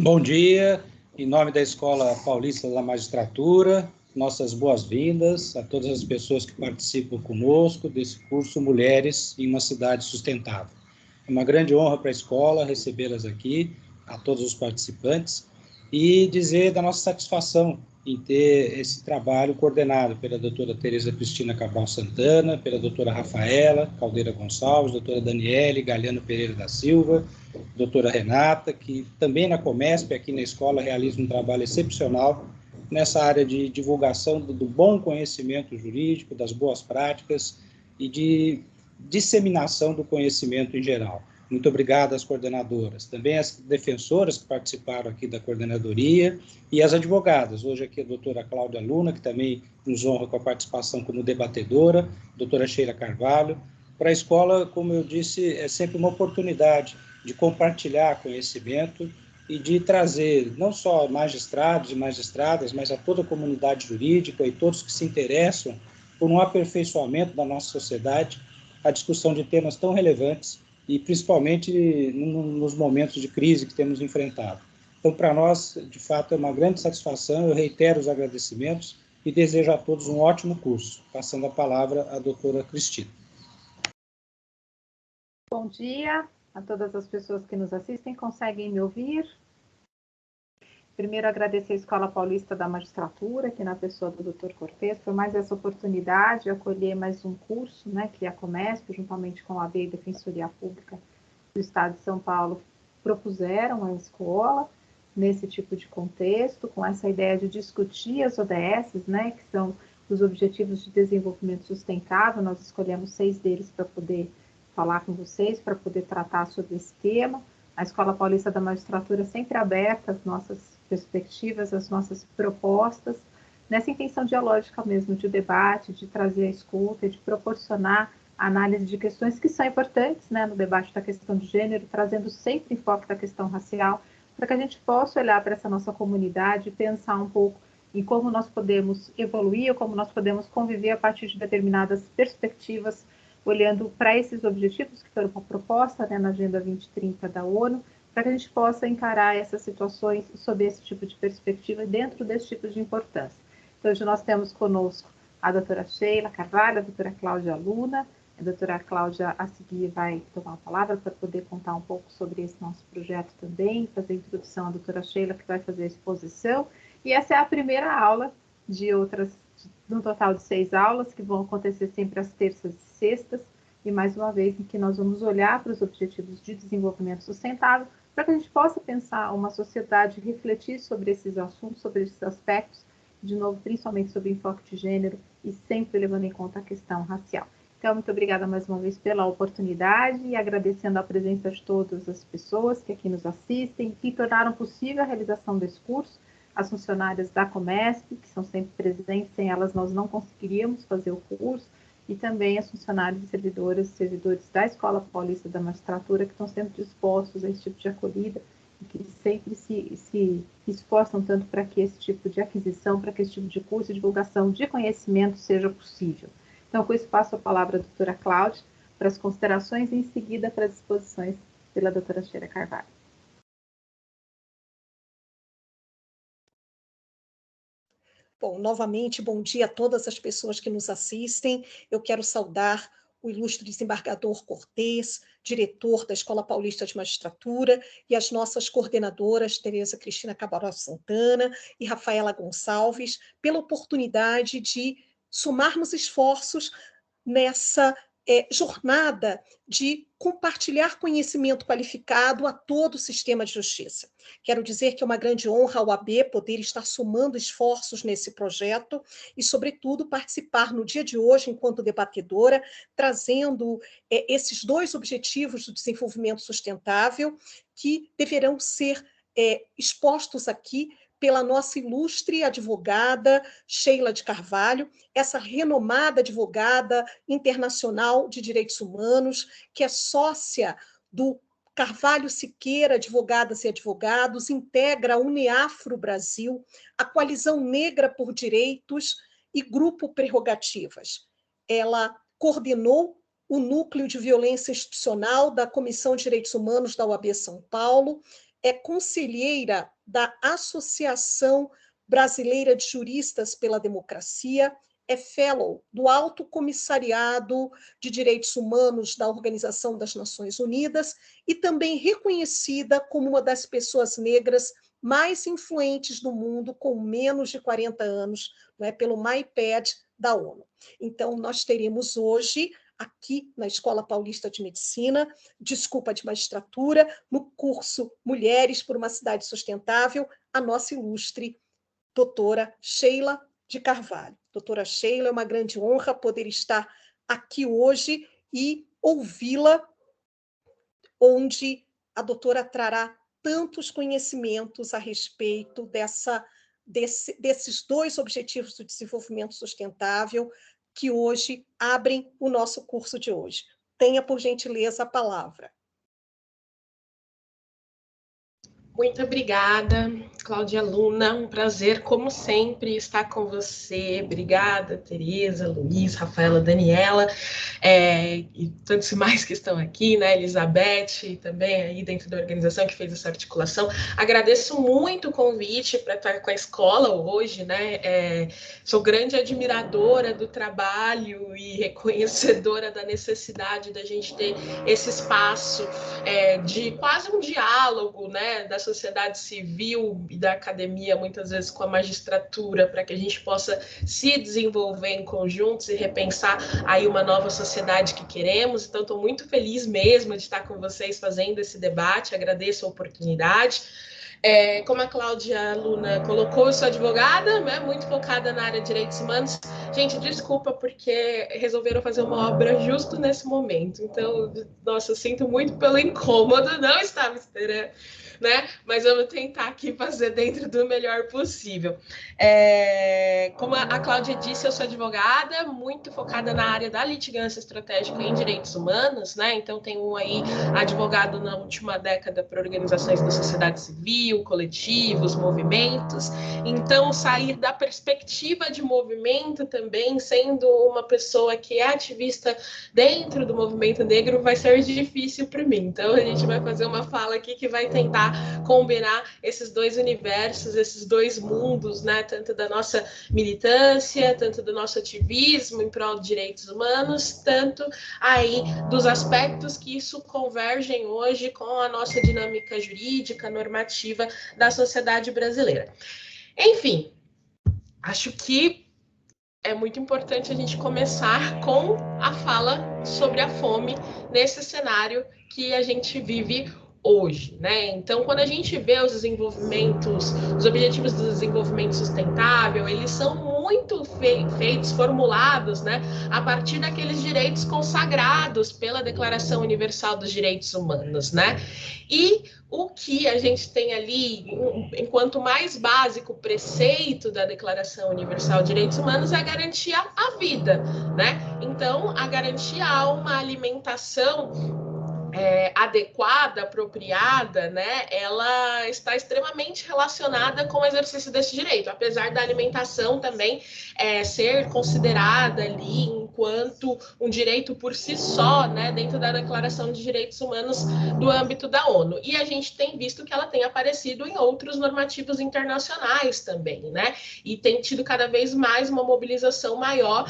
Bom dia, em nome da Escola Paulista da Magistratura, nossas boas-vindas a todas as pessoas que participam conosco desse curso Mulheres em uma Cidade Sustentável. É uma grande honra para a escola recebê-las aqui, a todos os participantes, e dizer da nossa satisfação em ter esse trabalho coordenado pela doutora Tereza Cristina Cabral Santana, pela doutora Rafaela Caldeira Gonçalves, doutora Daniele Galhano Pereira da Silva, doutora Renata, que também na Comesp, aqui na escola, realiza um trabalho excepcional nessa área de divulgação do bom conhecimento jurídico, das boas práticas e de disseminação do conhecimento em geral. Muito obrigado às coordenadoras, também às defensoras que participaram aqui da coordenadoria e às advogadas. Hoje aqui a doutora Cláudia Luna, que também nos honra com a participação como debatedora, doutora Sheila Carvalho. Para a escola, como eu disse, é sempre uma oportunidade de compartilhar conhecimento e de trazer não só magistrados e magistradas, mas a toda a comunidade jurídica e todos que se interessam por um aperfeiçoamento da nossa sociedade, a discussão de temas tão relevantes e principalmente nos momentos de crise que temos enfrentado. Então, para nós, de fato, é uma grande satisfação, eu reitero os agradecimentos e desejo a todos um ótimo curso. Passando a palavra à doutora Cristina. Bom dia a todas as pessoas que nos assistem. Conseguem me ouvir? Primeiro, agradecer a Escola Paulista da Magistratura, aqui na pessoa do Dr. Cortez, por mais essa oportunidade de acolher mais um curso, que a Comesp, juntamente com a AB e Defensoria Pública do Estado de São Paulo, propuseram à escola, nesse tipo de contexto, com essa ideia de discutir as ODSs, que são os Objetivos de Desenvolvimento Sustentável. Nós escolhemos 6 deles para poder falar com vocês, para poder tratar sobre esse tema. A Escola Paulista da Magistratura sempre aberta às nossas perspectivas, às nossas propostas, nessa intenção dialógica mesmo, de debate, de trazer a escuta, de proporcionar a análise de questões que são importantes, no debate da questão de gênero, trazendo sempre enfoque da questão racial, para que a gente possa olhar para essa nossa comunidade e pensar um pouco em como nós podemos evoluir, ou como nós podemos conviver a partir de determinadas perspectivas, olhando para esses objetivos que foram uma proposta na Agenda 2030 da ONU, para que a gente possa encarar essas situações sob esse tipo de perspectiva, dentro desse tipo de importância. Então, hoje nós temos conosco a doutora Sheila Carvalho, a doutora Cláudia Luna. A doutora Cláudia, a seguir, vai tomar a palavra para poder contar um pouco sobre esse nosso projeto também, fazer a introdução à doutora Sheila, que vai fazer a exposição. E essa é a primeira aula de um total de 6 aulas, que vão acontecer sempre às terças e sextas, e mais uma vez em que nós vamos olhar para os Objetivos de Desenvolvimento Sustentável, para que a gente possa pensar uma sociedade, refletir sobre esses assuntos, sobre esses aspectos, de novo, principalmente sobre o enfoque de gênero, e sempre levando em conta a questão racial. Então, muito obrigada mais uma vez pela oportunidade e agradecendo a presença de todas as pessoas que aqui nos assistem, que tornaram possível a realização desse curso, as funcionárias da Comesp, que são sempre presentes, sem elas nós não conseguiríamos fazer o curso, e também as funcionárias e servidoras e servidores da Escola Paulista da Magistratura, que estão sempre dispostos a esse tipo de acolhida e que sempre se esforçam tanto para que esse tipo de aquisição, para que esse tipo de curso e divulgação de conhecimento seja possível. Então, com isso, passo a palavra à doutora Cláudia para as considerações e, em seguida, para as exposições pela doutora Sheila Carvalho. Bom, novamente, bom dia a todas as pessoas que nos assistem. Eu quero saudar o ilustre desembargador Cortez, diretor da Escola Paulista de Magistratura, e as nossas coordenadoras, Tereza Cristina Cabral Santana e Rafaela Gonçalves, pela oportunidade de somarmos esforços nessa jornada de compartilhar conhecimento qualificado a todo o sistema de justiça. Quero dizer que é uma grande honra ao AB poder estar somando esforços nesse projeto e, sobretudo, participar no dia de hoje, enquanto debatedora, trazendo esses 2 objetivos do desenvolvimento sustentável que deverão ser expostos aqui pela nossa ilustre advogada Sheila de Carvalho, essa renomada advogada internacional de direitos humanos, que é sócia do Carvalho Siqueira, Advogadas e Advogados, integra a Uniafro Brasil, a Coalizão Negra por Direitos e Grupo Prerrogativas. Ela coordenou o Núcleo de Violência Institucional da Comissão de Direitos Humanos da OAB São Paulo, é conselheira da Associação Brasileira de Juristas pela Democracia, é fellow do Alto Comissariado de Direitos Humanos da Organização das Nações Unidas e também reconhecida como uma das pessoas negras mais influentes do mundo, com menos de 40 anos, não é, pelo MyPad da ONU. Então, nós teremos hoje, aqui na Escola Paulista de Magistratura, no curso Mulheres por uma Cidade Sustentável, a nossa ilustre doutora Sheila de Carvalho. Doutora Sheila, é uma grande honra poder estar aqui hoje e ouvi-la, onde a doutora trará tantos conhecimentos a respeito desses dois objetivos do desenvolvimento sustentável que hoje abrem o nosso curso de hoje. Tenha, por gentileza, a palavra. Muito obrigada, Cláudia Luna. Um prazer, como sempre, estar com você. Obrigada, Tereza, Luiz, Rafaela, Daniela, e tantos mais que estão aqui, né? Elizabeth, também aí dentro da organização que fez essa articulação. Agradeço muito o convite para estar com a escola hoje, né? Sou grande admiradora do trabalho e reconhecedora da necessidade da gente ter esse espaço de quase um diálogo, né? Da sociedade civil e da academia, muitas vezes com a magistratura, para que a gente possa se desenvolver em conjuntos e repensar aí uma nova sociedade que queremos. Então, estou muito feliz mesmo de estar com vocês fazendo esse debate, agradeço a oportunidade. Como a Cláudia Luna colocou, eu sou advogada, né, muito focada na área de direitos humanos. Gente, desculpa, porque resolveram fazer uma obra justo nesse momento. Então, nossa, eu sinto muito pelo incômodo, não estava esperando, né? Mas eu vou tentar aqui fazer dentro do melhor possível. Como a Cláudia disse, eu sou advogada, muito focada na área da litigância estratégica em direitos humanos, né? Então, tenho aí advogado na última década para organizações da sociedade civil, coletivos, movimentos. Então, sair da perspectiva de movimento também, sendo uma pessoa que é ativista dentro do movimento negro, vai ser difícil para mim. Então, a gente vai fazer uma fala aqui que vai tentar combinar esses dois universos, esses dois mundos, né? Tanto da nossa militância, tanto do nosso ativismo em prol de direitos humanos, tanto aí dos aspectos que isso convergem hoje com a nossa dinâmica jurídica, normativa da sociedade brasileira. Enfim, acho que é muito importante a gente começar com a fala sobre a fome nesse cenário que a gente vive hoje, né? Então, quando a gente vê os desenvolvimentos, os objetivos do desenvolvimento sustentável, eles são muito feitos, formulados, né, a partir daqueles direitos consagrados pela Declaração Universal dos Direitos Humanos, né? E o que a gente tem ali, enquanto mais básico preceito da Declaração Universal de Direitos Humanos, é a garantia à vida, né? Então, a garantia a uma alimentação adequada, apropriada, né, ela está extremamente relacionada com o exercício desse direito, apesar da alimentação também ser considerada ali enquanto um direito por si só, né, dentro da Declaração de Direitos Humanos do âmbito da ONU. E a gente tem visto que ela tem aparecido em outros normativos internacionais também, né, e tem tido cada vez mais uma mobilização maior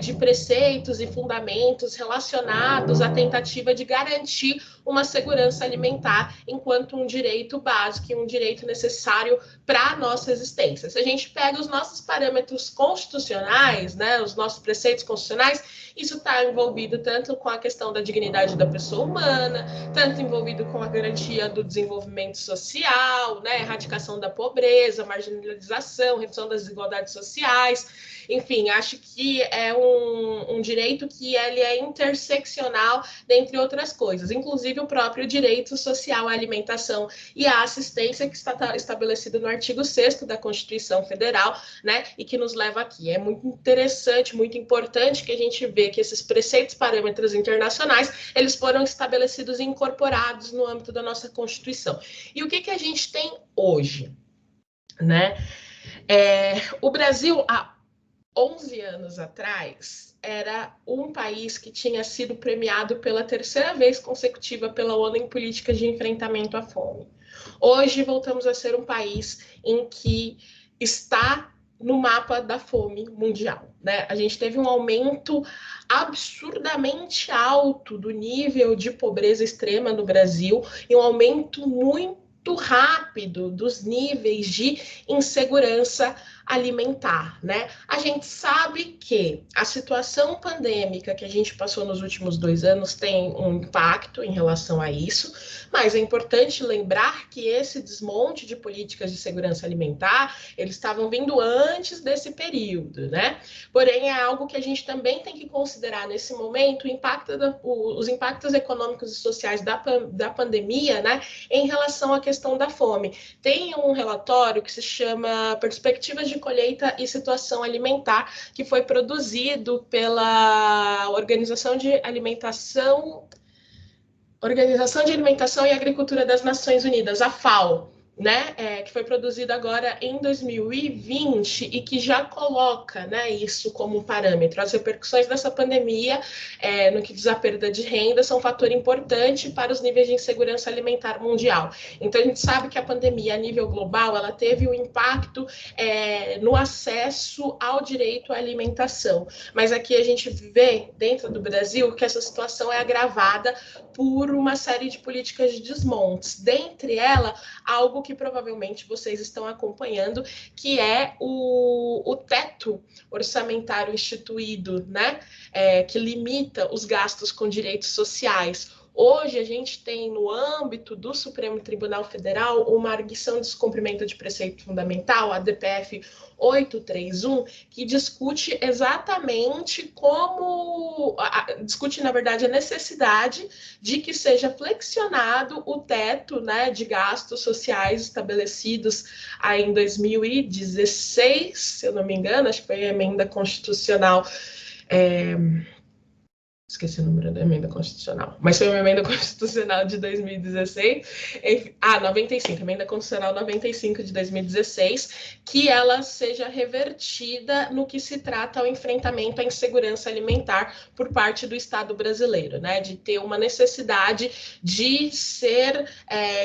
de preceitos e fundamentos relacionados à tentativa de garantir uma segurança alimentar enquanto um direito básico e um direito necessário para a nossa existência. Se a gente pega os nossos parâmetros constitucionais, né, os nossos preceitos constitucionais, isso está envolvido tanto com a questão da dignidade da pessoa humana, tanto envolvido com a garantia do desenvolvimento social, né, erradicação da pobreza, marginalização, redução das desigualdades sociais. Enfim, acho que é um direito que ele é interseccional, dentre outras coisas, inclusive o próprio direito social à alimentação e à assistência que está estabelecido no artigo 6º da Constituição Federal, né, e que nos leva aqui. É muito interessante, muito importante que a gente vê que esses preceitos, parâmetros internacionais, eles foram estabelecidos e incorporados no âmbito da nossa Constituição. E o que a gente tem hoje, né? O Brasil, há 11 anos atrás, era um país que tinha sido premiado pela terceira vez consecutiva pela ONU em políticas de enfrentamento à fome. Hoje voltamos a ser um país em que está no mapa da fome mundial, né? A gente teve um aumento absurdamente alto do nível de pobreza extrema no Brasil e um aumento muito rápido dos níveis de insegurança alimentar, né? A gente sabe que a situação pandêmica que a gente passou nos últimos 2 anos tem um impacto em relação a isso, mas é importante lembrar que esse desmonte de políticas de segurança alimentar, eles estavam vindo antes desse período, né? Porém, é algo que a gente também tem que considerar nesse momento, os impactos econômicos e sociais da pandemia, né? Em relação à questão da fome. Tem um relatório que se chama Perspectivas de Colheita e Situação Alimentar, que foi produzido pela Organização de Alimentação e Agricultura das Nações Unidas, a FAO, né, que foi produzido agora em 2020 e que já coloca, né, isso como um parâmetro. As repercussões dessa pandemia, no que diz a perda de renda, são um fator importante para os níveis de insegurança alimentar mundial. Então, a gente sabe que a pandemia, a nível global, ela teve um impacto no acesso ao direito à alimentação. Mas aqui a gente vê, dentro do Brasil, que essa situação é agravada por uma série de políticas de desmontes. Dentre elas, algo que provavelmente vocês estão acompanhando, que é o teto orçamentário instituído, né? Que limita os gastos com direitos sociais. Hoje, a gente tem, no âmbito do Supremo Tribunal Federal, uma arguição de descumprimento de preceito fundamental, a DPF 831, que discute exatamente discute, na verdade, a necessidade de que seja flexionado o teto, né, de gastos sociais estabelecidos aí em 2016, se eu não me engano, acho que foi a emenda constitucional... Esqueci o número da emenda constitucional, mas foi uma emenda constitucional de 2016, 95, emenda constitucional 95 de 2016, que ela seja revertida no que se trata ao enfrentamento à insegurança alimentar por parte do Estado brasileiro, né, de ter uma necessidade de ser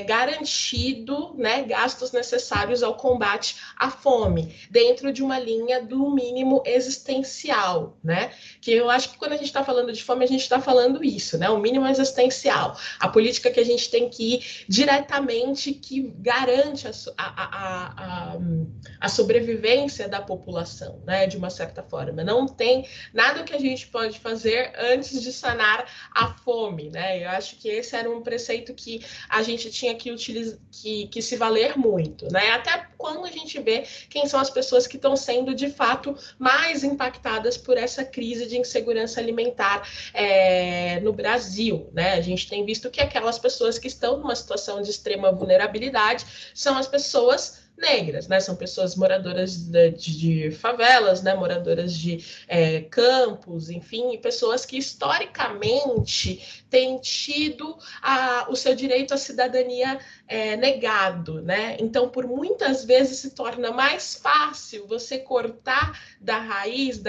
garantido, né, gastos necessários ao combate à fome, dentro de uma linha do mínimo existencial, né, que eu acho que quando a gente está falando de fome, a gente está falando isso, né? O mínimo existencial, a política que a gente tem que ir diretamente, que garante a sobrevivência da população, né? De uma certa forma. Não tem nada que a gente pode fazer antes de sanar a fome, né? Eu acho que esse era um preceito que a gente tinha que utilizar, que se valer muito, né? Até quando a gente vê quem são as pessoas que estão sendo, de fato, mais impactadas por essa crise de insegurança alimentar no Brasil, né? A gente tem visto que aquelas pessoas que estão numa situação de extrema vulnerabilidade são as pessoas negras, né? São pessoas moradoras de favelas, né? Moradoras de campos, enfim, pessoas que historicamente têm tido o seu direito à cidadania negado, né? Então, por muitas vezes se torna mais fácil você cortar da raiz,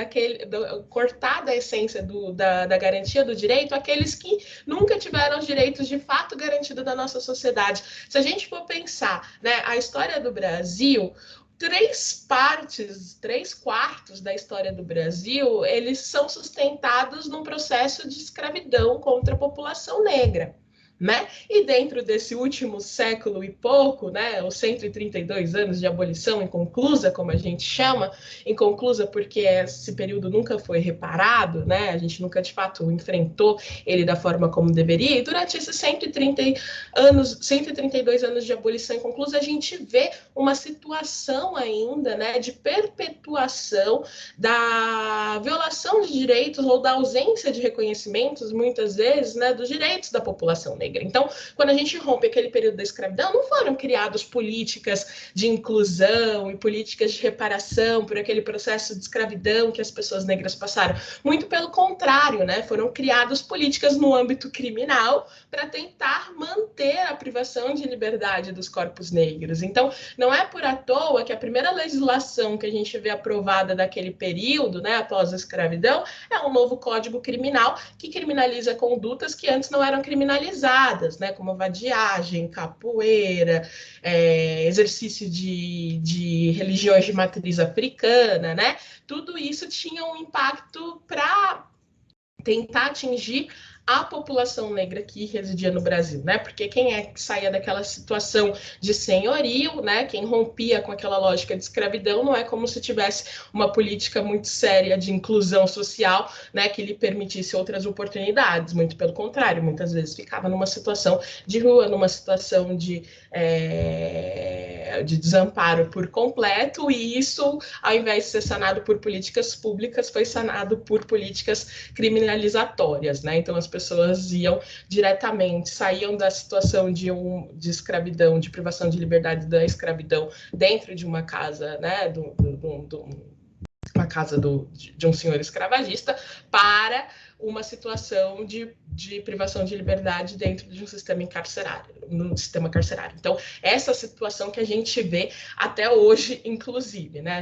cortar da essência da garantia do direito aqueles que nunca tiveram os direitos de fato garantidos da nossa sociedade. Se a gente for pensar, né, a história do Brasil, 3/4 da história do Brasil, eles são sustentados num processo de escravidão contra a população negra, né? E dentro desse último século e pouco, né, os 132 anos de abolição inconclusa, como a gente chama, inconclusa porque esse período nunca foi reparado, né? A gente nunca de fato enfrentou ele da forma como deveria, e durante esses 132 anos de abolição inconclusa, a gente vê uma situação ainda, né, de perpetuação da violação de direitos ou da ausência de reconhecimentos, muitas vezes, né, dos direitos da população negra. Então, quando a gente rompe aquele período da escravidão, não foram criadas políticas de inclusão e políticas de reparação por aquele processo de escravidão que as pessoas negras passaram. Muito pelo contrário, né? Foram criadas políticas no âmbito criminal para tentar manter a privação de liberdade dos corpos negros. Então, não é por à toa que a primeira legislação que a gente vê aprovada daquele período, né, após a escravidão, é um novo Código Criminal que criminaliza condutas que antes não eram criminalizadas, criminalizadas, né, como a vadiagem, capoeira, exercício de religiões de matriz africana, né? Tudo isso tinha um impacto para tentar atingir a população negra que residia no Brasil, né? Porque quem é que saía daquela situação de senhorio, né? Quem rompia com aquela lógica de escravidão, não é como se tivesse uma política muito séria de inclusão social, né? Que lhe permitisse outras oportunidades. Muito pelo contrário, muitas vezes ficava numa situação de rua, numa situação de desamparo por completo, e isso, ao invés de ser sanado por políticas públicas, foi sanado por políticas criminalizatórias, né? Então as pessoas iam diretamente, saíam da situação de escravidão, de privação de liberdade da escravidão dentro de uma casa, né? Uma casa de um senhor escravagista, para uma situação de privação de liberdade dentro de um sistema carcerário. Então, essa situação que a gente vê até hoje, inclusive, né?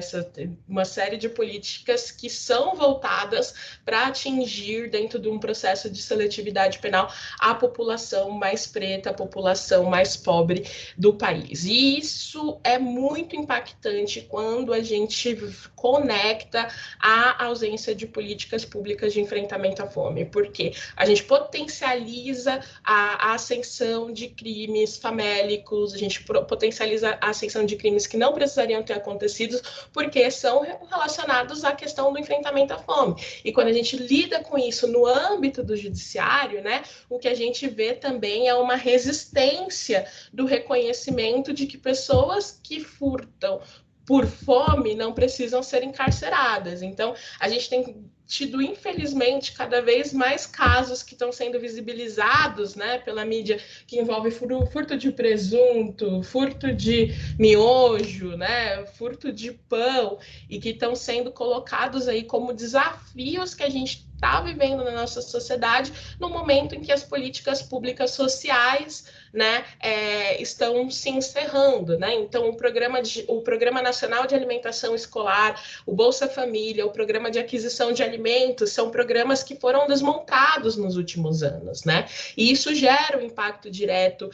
Uma série de políticas que são voltadas para atingir, dentro de um processo de seletividade penal, a população mais preta, a população mais pobre do país. E isso é muito impactante quando a gente conecta a ausência de políticas públicas de enfrentamento à fome, porque a gente potencializa a ascensão de crimes famélicos, a gente potencializa a ascensão de crimes que não precisariam ter acontecido, porque são relacionados à questão do enfrentamento à fome. E quando a gente lida com isso no âmbito do judiciário, né, o que a gente vê também é uma resistência do reconhecimento de que pessoas que furtam por fome não precisam ser encarceradas. Então, a gente tem tido, infelizmente, cada vez mais casos que estão sendo visibilizados, né, pela mídia, que envolve furto de presunto, furto de miojo, né, furto de pão, e que estão sendo colocados aí como desafios que a gente está vivendo na nossa sociedade, no momento em que as políticas públicas sociais, né, estão se encerrando, né? Então, o Programa Nacional de Alimentação Escolar, o Bolsa Família, o Programa de Aquisição de Alimentos, são programas que foram desmontados nos últimos anos, né? E isso gera um impacto direto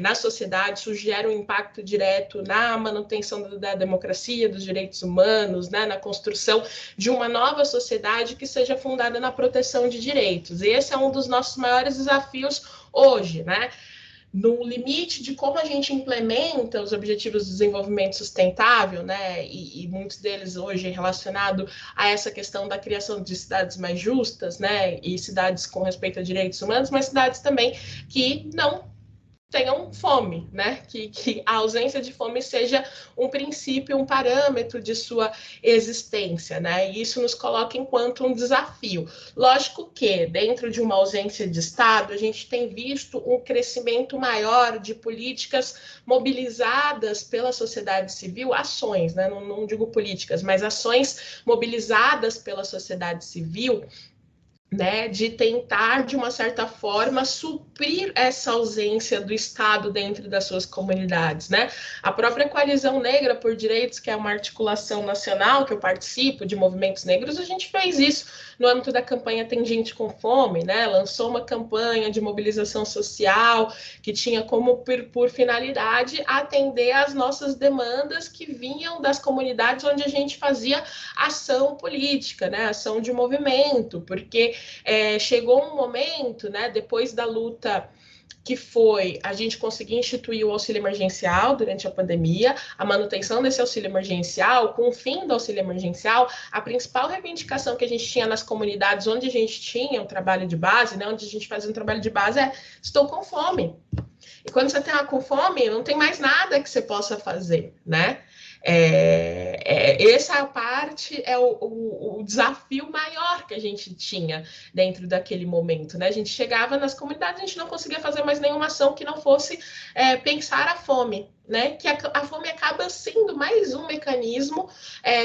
na sociedade, isso gera um impacto direto na manutenção da democracia, dos direitos humanos, né? Na construção de uma nova sociedade que seja fundada na proteção de direitos. E esse é um dos nossos maiores desafios hoje, né? No limite de como a gente implementa os Objetivos de Desenvolvimento Sustentável, né, e muitos deles hoje relacionados a essa questão da criação de cidades mais justas, né, e cidades com respeito a direitos humanos, mas cidades também que não tenham fome, né? Que a ausência de fome seja um princípio, um parâmetro de sua existência, né? E isso nos coloca enquanto um desafio. Lógico que, dentro de uma ausência de Estado, a gente tem visto um crescimento maior de políticas mobilizadas pela sociedade civil, ações, né? Não digo políticas, mas ações mobilizadas pela sociedade civil, né, de tentar, de uma certa forma, suprir essa ausência do Estado dentro das suas comunidades, né? A própria Coalizão Negra por Direitos, que é uma articulação nacional que eu participo, de movimentos negros, a gente fez isso no âmbito da campanha Tem Gente com Fome, né? Lançou uma campanha de mobilização social que tinha como por finalidade atender às nossas demandas que vinham das comunidades onde a gente fazia ação política, né? Ação de movimento, porque chegou um momento, né, depois da luta que foi a gente conseguir instituir o auxílio emergencial durante a pandemia, a manutenção desse auxílio emergencial, com o fim do auxílio emergencial, a principal reivindicação que a gente tinha nas comunidades onde a gente tinha um trabalho de base, né, onde a gente fazia um trabalho de base, estou com fome. E quando você está com fome, não tem mais nada que você possa fazer, né? Essa parte é o desafio maior que a gente tinha dentro daquele momento, né? A gente chegava nas comunidades, a gente não conseguia fazer mais nenhuma ação que não fosse pensar a fome, né? Que a fome acaba sendo mais um mecanismo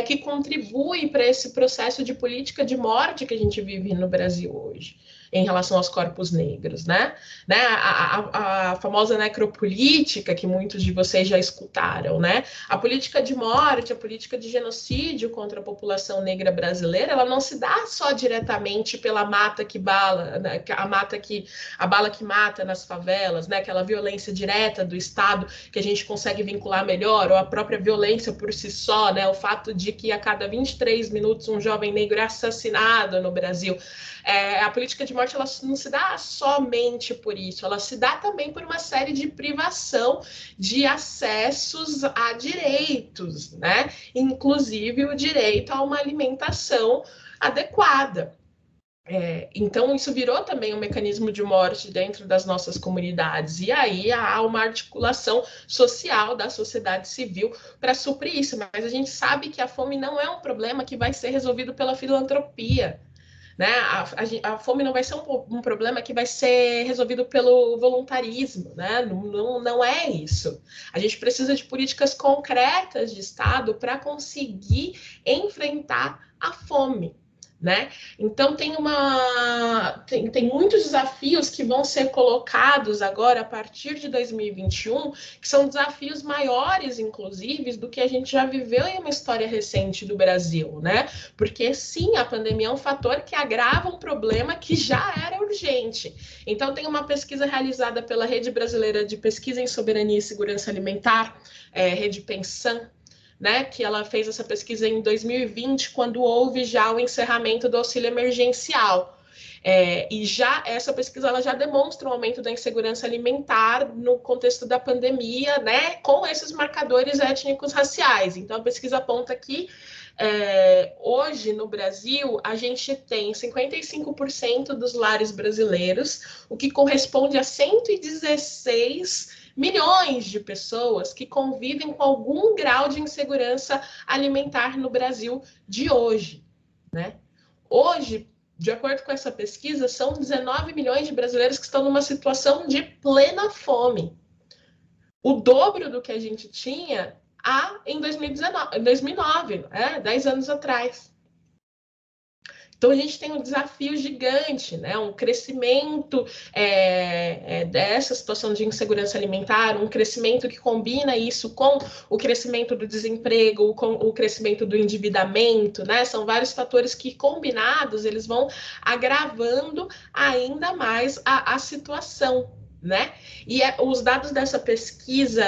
que contribui para esse processo de política de morte que a gente vive no Brasil hoje. em relação aos corpos negros, né? A famosa necropolítica, que muitos de vocês já escutaram, né? A política de morte, a política de genocídio contra a população negra brasileira, ela não se dá só diretamente pela mata que bala, né? A bala que mata nas favelas, né? Aquela violência direta do Estado que a gente consegue vincular melhor, ou a própria violência por si só, né? O fato de que a cada 23 minutos um jovem negro é assassinado no Brasil. A política de morte ela não se dá somente por isso, ela se dá também por uma série de privação de acessos a direitos, né? Inclusive o direito a uma alimentação adequada. Então, isso virou também um mecanismo de morte dentro das nossas comunidades. E aí há uma articulação social da sociedade civil para suprir isso. Mas a gente sabe que a fome não é um problema que vai ser resolvido pela filantropia. Né? A fome não vai ser um problema que vai ser resolvido pelo voluntarismo, né? Não é isso. A gente precisa de políticas concretas de Estado para conseguir enfrentar a fome. Né? Então tem muitos desafios que vão ser colocados agora a partir de 2021, que são desafios maiores, inclusive, do que a gente já viveu em uma história recente do Brasil, né? Porque sim, a pandemia é um fator que agrava um problema que já era urgente. Então tem uma pesquisa realizada pela Rede Brasileira de Pesquisa em Soberania e Segurança Alimentar, Rede Pensan, né, que ela fez essa pesquisa em 2020, quando houve já o encerramento do auxílio emergencial. E já essa pesquisa ela já demonstra um aumento da insegurança alimentar no contexto da pandemia, né, com esses marcadores étnicos raciais. Então, a pesquisa aponta que hoje no Brasil a gente tem 55% dos lares brasileiros, o que corresponde a 116 milhões de pessoas que convivem com algum grau de insegurança alimentar no Brasil de hoje, né? Hoje, de acordo com essa pesquisa, são 19 milhões de brasileiros que estão numa situação de plena fome. O dobro do que a gente tinha em 2009, 10 anos atrás. Então, a gente tem um desafio gigante, né? Um crescimento dessa situação de insegurança alimentar, um crescimento que combina isso com o crescimento do desemprego, com o crescimento do endividamento, né? São vários fatores que, combinados, eles vão agravando ainda mais a situação, né? E os dados dessa pesquisa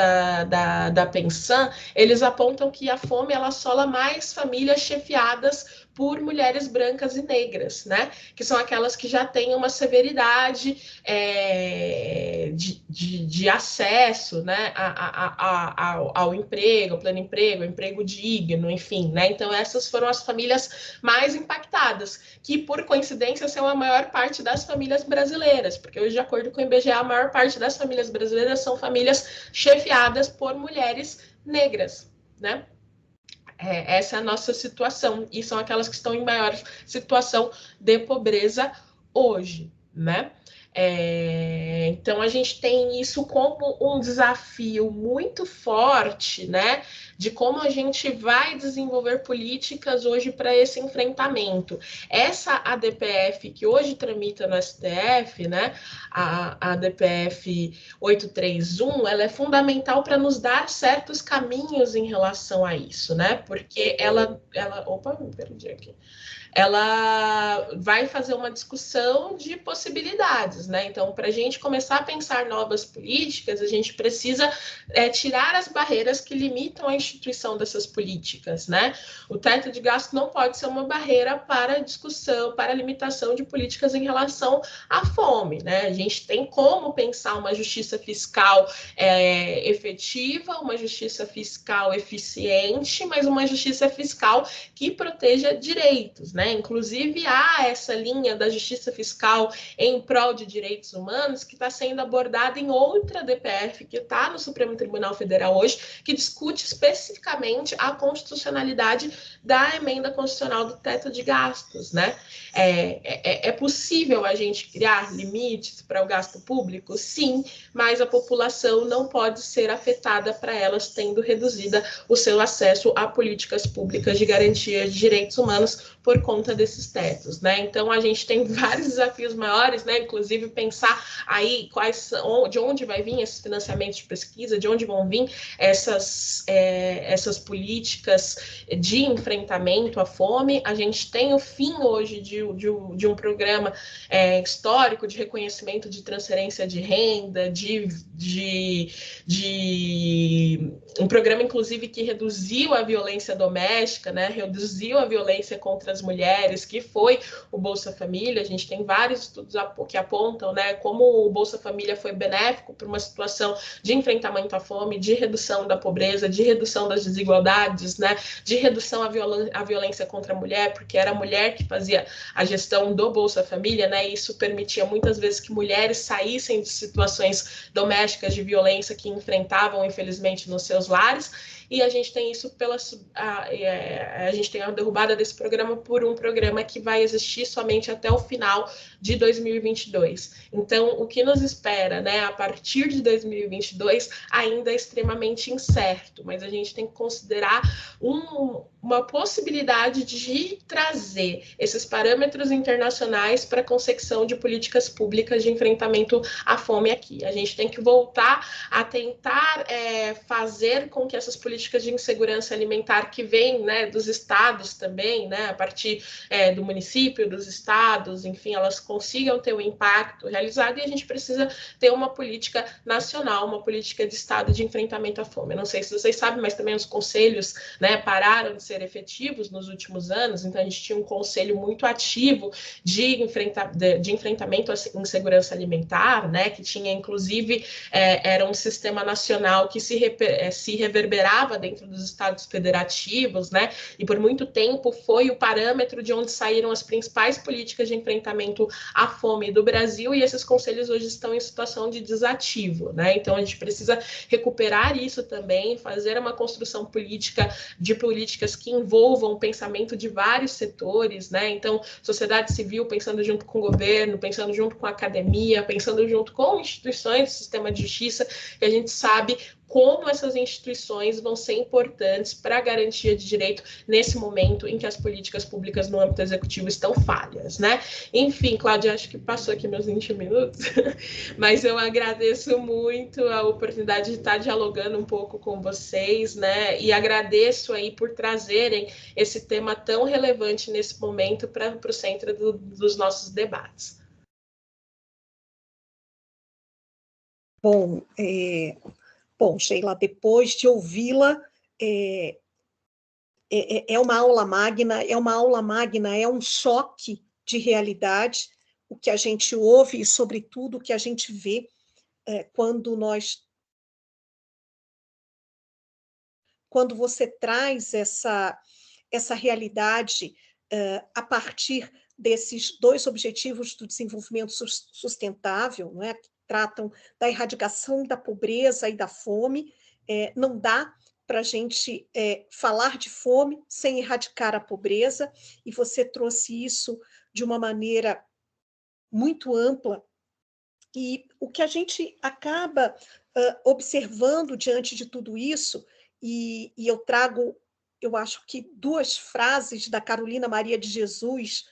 da Pensan, eles apontam que a fome ela assola mais famílias chefiadas por mulheres brancas e negras, né? Que são aquelas que já têm uma severidade de acesso, né? ao emprego, ao pleno emprego, ao emprego digno, enfim, né? Então, essas foram as famílias mais impactadas, que, por coincidência, são a maior parte das famílias brasileiras, porque hoje, de acordo com o IBGE, a maior parte das famílias brasileiras são famílias chefiadas por mulheres negras, né? Essa é a nossa situação, e são aquelas que estão em maior situação de pobreza hoje, né? Então, a gente tem isso como um desafio muito forte, né? De como a gente vai desenvolver políticas hoje para esse enfrentamento. Essa ADPF que hoje tramita no STF, né? A ADPF 831, ela é fundamental para nos dar certos caminhos em relação a isso, né? Porque opa, me perdi aqui. Ela vai fazer uma discussão de possibilidades, né? Então, para a gente começar a pensar novas políticas, a gente precisa tirar as barreiras que limitam a instituição dessas políticas, né? O teto de gasto não pode ser uma barreira para a discussão, para a limitação de políticas em relação à fome, né? A gente tem como pensar uma justiça fiscal efetiva, uma justiça fiscal eficiente, mas uma justiça fiscal que proteja direitos, né? Inclusive, há essa linha da justiça fiscal em prol de direitos humanos que está sendo abordada em outra DPF que está no Supremo Tribunal Federal hoje, que discute especificamente a constitucionalidade da emenda constitucional do teto de gastos, né? É possível a gente criar limites para o gasto público? Sim, mas a população não pode ser afetada para elas tendo reduzida o seu acesso a políticas públicas de garantia de direitos humanos por conta conta desses tetos, né? Então a gente tem vários desafios maiores, né? Inclusive pensar aí de onde vai vir esses financiamentos de pesquisa, de onde vão vir essas políticas de enfrentamento à fome. A gente tem o fim hoje de um programa histórico de reconhecimento de transferência de renda, de um programa, inclusive, que reduziu a violência doméstica, né? Reduziu a violência contra as mulheres, que foi o Bolsa Família. A gente tem vários estudos que apontam, né, como o Bolsa Família foi benéfico para uma situação de enfrentamento à fome, de redução da pobreza, de redução das desigualdades, né, de redução à violência contra a mulher, porque era a mulher que fazia a gestão do Bolsa Família, né, e isso permitia muitas vezes que mulheres saíssem de situações domésticas de violência que enfrentavam, infelizmente, nos seus lares. E a gente tem isso a gente tem a derrubada desse programa por um programa que vai existir somente até o final de 2022. Então, o que nos espera, né, a partir de 2022 ainda é extremamente incerto, mas a gente tem que considerar uma possibilidade de trazer esses parâmetros internacionais para a consecução de políticas públicas de enfrentamento à fome aqui. A gente tem que voltar a tentar fazer com que essas políticas de insegurança alimentar que vêm, né, dos estados também, né, a partir do município, dos estados, enfim, elas consigam ter o impacto realizado, e a gente precisa ter uma política nacional, uma política de estado de enfrentamento à fome. Eu não sei se vocês sabem, mas também os conselhos, né, pararam de ser efetivos nos últimos anos, então a gente tinha um conselho muito ativo de enfrentamento à insegurança alimentar, né, que tinha, inclusive, era um sistema nacional que se reverberava dentro dos estados federativos, né, e por muito tempo foi o parâmetro de onde saíram as principais políticas de enfrentamento à fome do Brasil, e esses conselhos hoje estão em situação de desativo, né, então a gente precisa recuperar isso também, fazer uma construção política de políticas que envolvam o pensamento de vários setores, né, então sociedade civil pensando junto com o governo, pensando junto com a academia, pensando junto com instituições do sistema de justiça, que a gente sabe como essas instituições vão ser importantes para a garantia de direito nesse momento em que as políticas públicas no âmbito executivo estão falhas, né? Enfim, Cláudia, acho que passou aqui meus 20 minutos, mas eu agradeço muito a oportunidade de estar dialogando um pouco com vocês, né? E agradeço aí por trazerem esse tema tão relevante nesse momento para o centro dos nossos debates. Bom, Sheila, depois de ouvi-la, é uma aula magna, é um choque de realidade, o que a gente ouve e, sobretudo, o que a gente vê quando você traz essa realidade a partir desses 2 objetivos do desenvolvimento sustentável, não é? Que tratam da erradicação da pobreza e da fome. Não dá para a gente falar de fome sem erradicar a pobreza, e você trouxe isso de uma maneira muito ampla. E o que a gente acaba observando diante de tudo isso, e eu trago, eu acho que 2 frases da Carolina Maria de Jesus,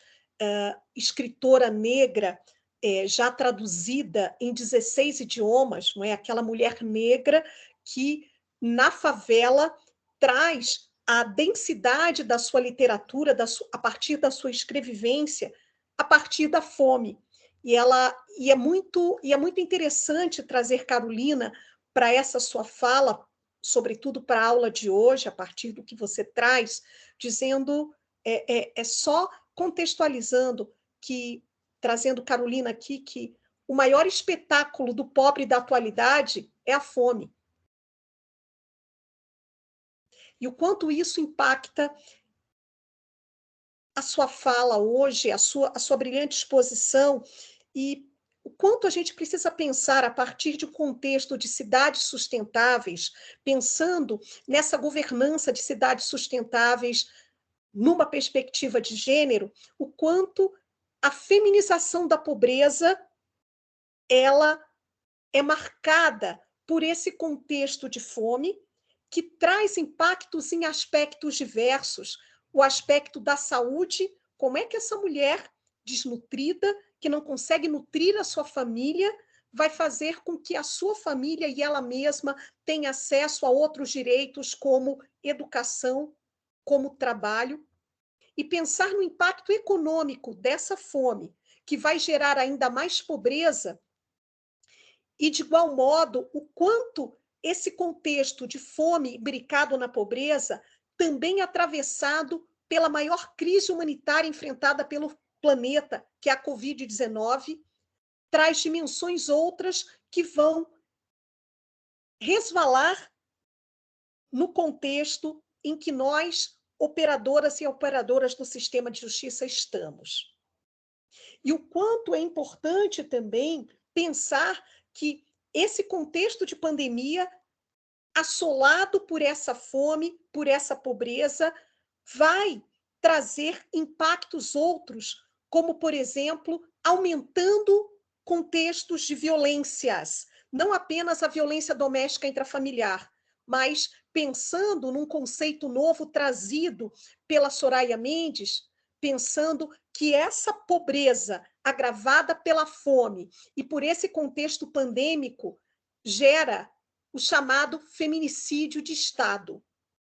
escritora negra, já traduzida em 16 idiomas, não é? Aquela mulher negra que, na favela, traz a densidade da sua literatura a partir da sua escrevivência, a partir da fome. E é muito interessante trazer Carolina para essa sua fala, sobretudo para a aula de hoje, a partir do que você traz, dizendo, só contextualizando, trazendo Carolina aqui, que o maior espetáculo do pobre da atualidade é a fome. E o quanto isso impacta a sua fala hoje, a sua brilhante exposição, e o quanto a gente precisa pensar a partir de um contexto de cidades sustentáveis, pensando nessa governança de cidades sustentáveis numa perspectiva de gênero, o quanto a feminização da pobreza ela é marcada por esse contexto de fome, que traz impactos em aspectos diversos, o aspecto da saúde, como é que essa mulher desnutrida, que não consegue nutrir a sua família, vai fazer com que a sua família e ela mesma tenha acesso a outros direitos, como educação, como trabalho, e pensar no impacto econômico dessa fome, que vai gerar ainda mais pobreza, e, de igual modo, o quanto esse contexto de fome imbricado na pobreza, também atravessado pela maior crise humanitária enfrentada pelo planeta, que é a Covid-19, traz dimensões outras que vão resvalar no contexto em que nós, operadoras e operadoras do sistema de justiça, estamos. E o quanto é importante também pensar que esse contexto de pandemia, assolado por essa fome, por essa pobreza, vai trazer impactos outros, como, por exemplo, aumentando contextos de violências, não apenas a violência doméstica intrafamiliar, mas pensando num conceito novo trazido pela Soraya Mendes, pensando que essa pobreza agravada pela fome e por esse contexto pandêmico gera o chamado feminicídio de Estado,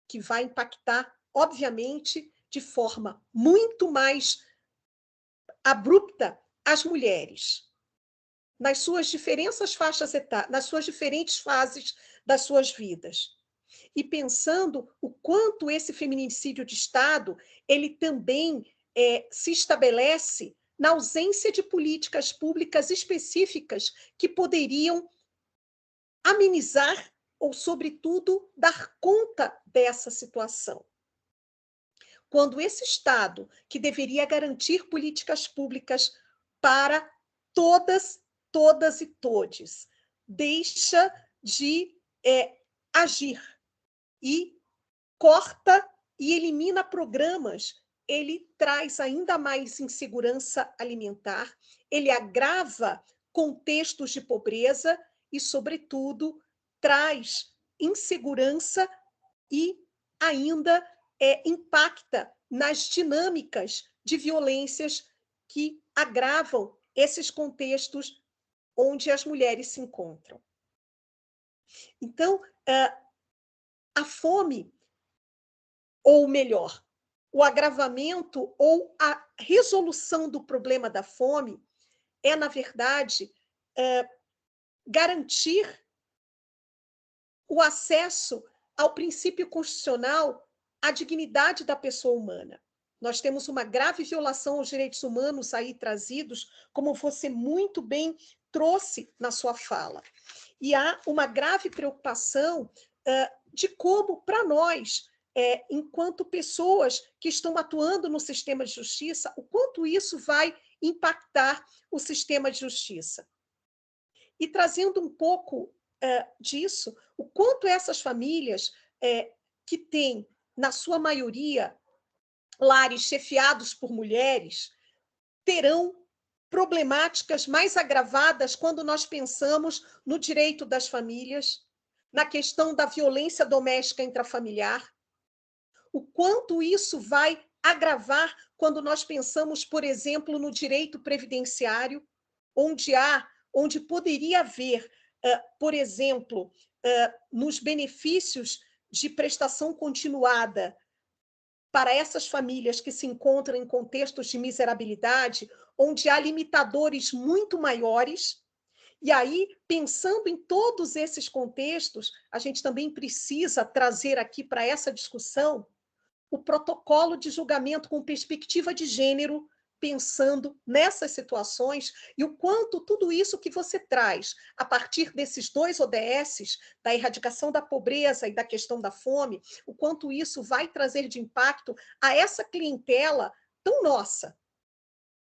que vai impactar, obviamente, de forma muito mais abrupta as mulheres, nas suas diferentes faixas etárias, nas suas diferentes fases das suas vidas. E pensando o quanto esse feminicídio de Estado ele também se estabelece na ausência de políticas públicas específicas que poderiam amenizar ou, sobretudo, dar conta dessa situação. Quando esse Estado, que deveria garantir políticas públicas para todas e todes, deixa de agir e corta e elimina programas, ele traz ainda mais insegurança alimentar, ele agrava contextos de pobreza e, sobretudo, traz insegurança e ainda impacta nas dinâmicas de violências que agravam esses contextos onde as mulheres se encontram. Então, a fome, ou melhor, o agravamento ou a resolução do problema da fome é, na verdade, garantir o acesso ao princípio constitucional à dignidade da pessoa humana. Nós temos uma grave violação aos direitos humanos aí trazidos, como você muito bem trouxe na sua fala. E há uma grave preocupação de como, para nós, enquanto pessoas que estão atuando no sistema de justiça, o quanto isso vai impactar o sistema de justiça. E trazendo um pouco disso, o quanto essas famílias que têm, na sua maioria, lares chefiados por mulheres, terão problemáticas mais agravadas quando nós pensamos no direito das famílias, na questão da violência doméstica intrafamiliar, o quanto isso vai agravar quando nós pensamos, por exemplo, no direito previdenciário, onde poderia haver, por exemplo, nos benefícios de prestação continuada para essas famílias que se encontram em contextos de miserabilidade, onde há limitadores muito maiores. E aí, pensando em todos esses contextos, a gente também precisa trazer aqui para essa discussão o protocolo de julgamento com perspectiva de gênero, pensando nessas situações e o quanto tudo isso que você traz a partir desses 2 ODSs, da erradicação da pobreza e da questão da fome, o quanto isso vai trazer de impacto a essa clientela tão nossa,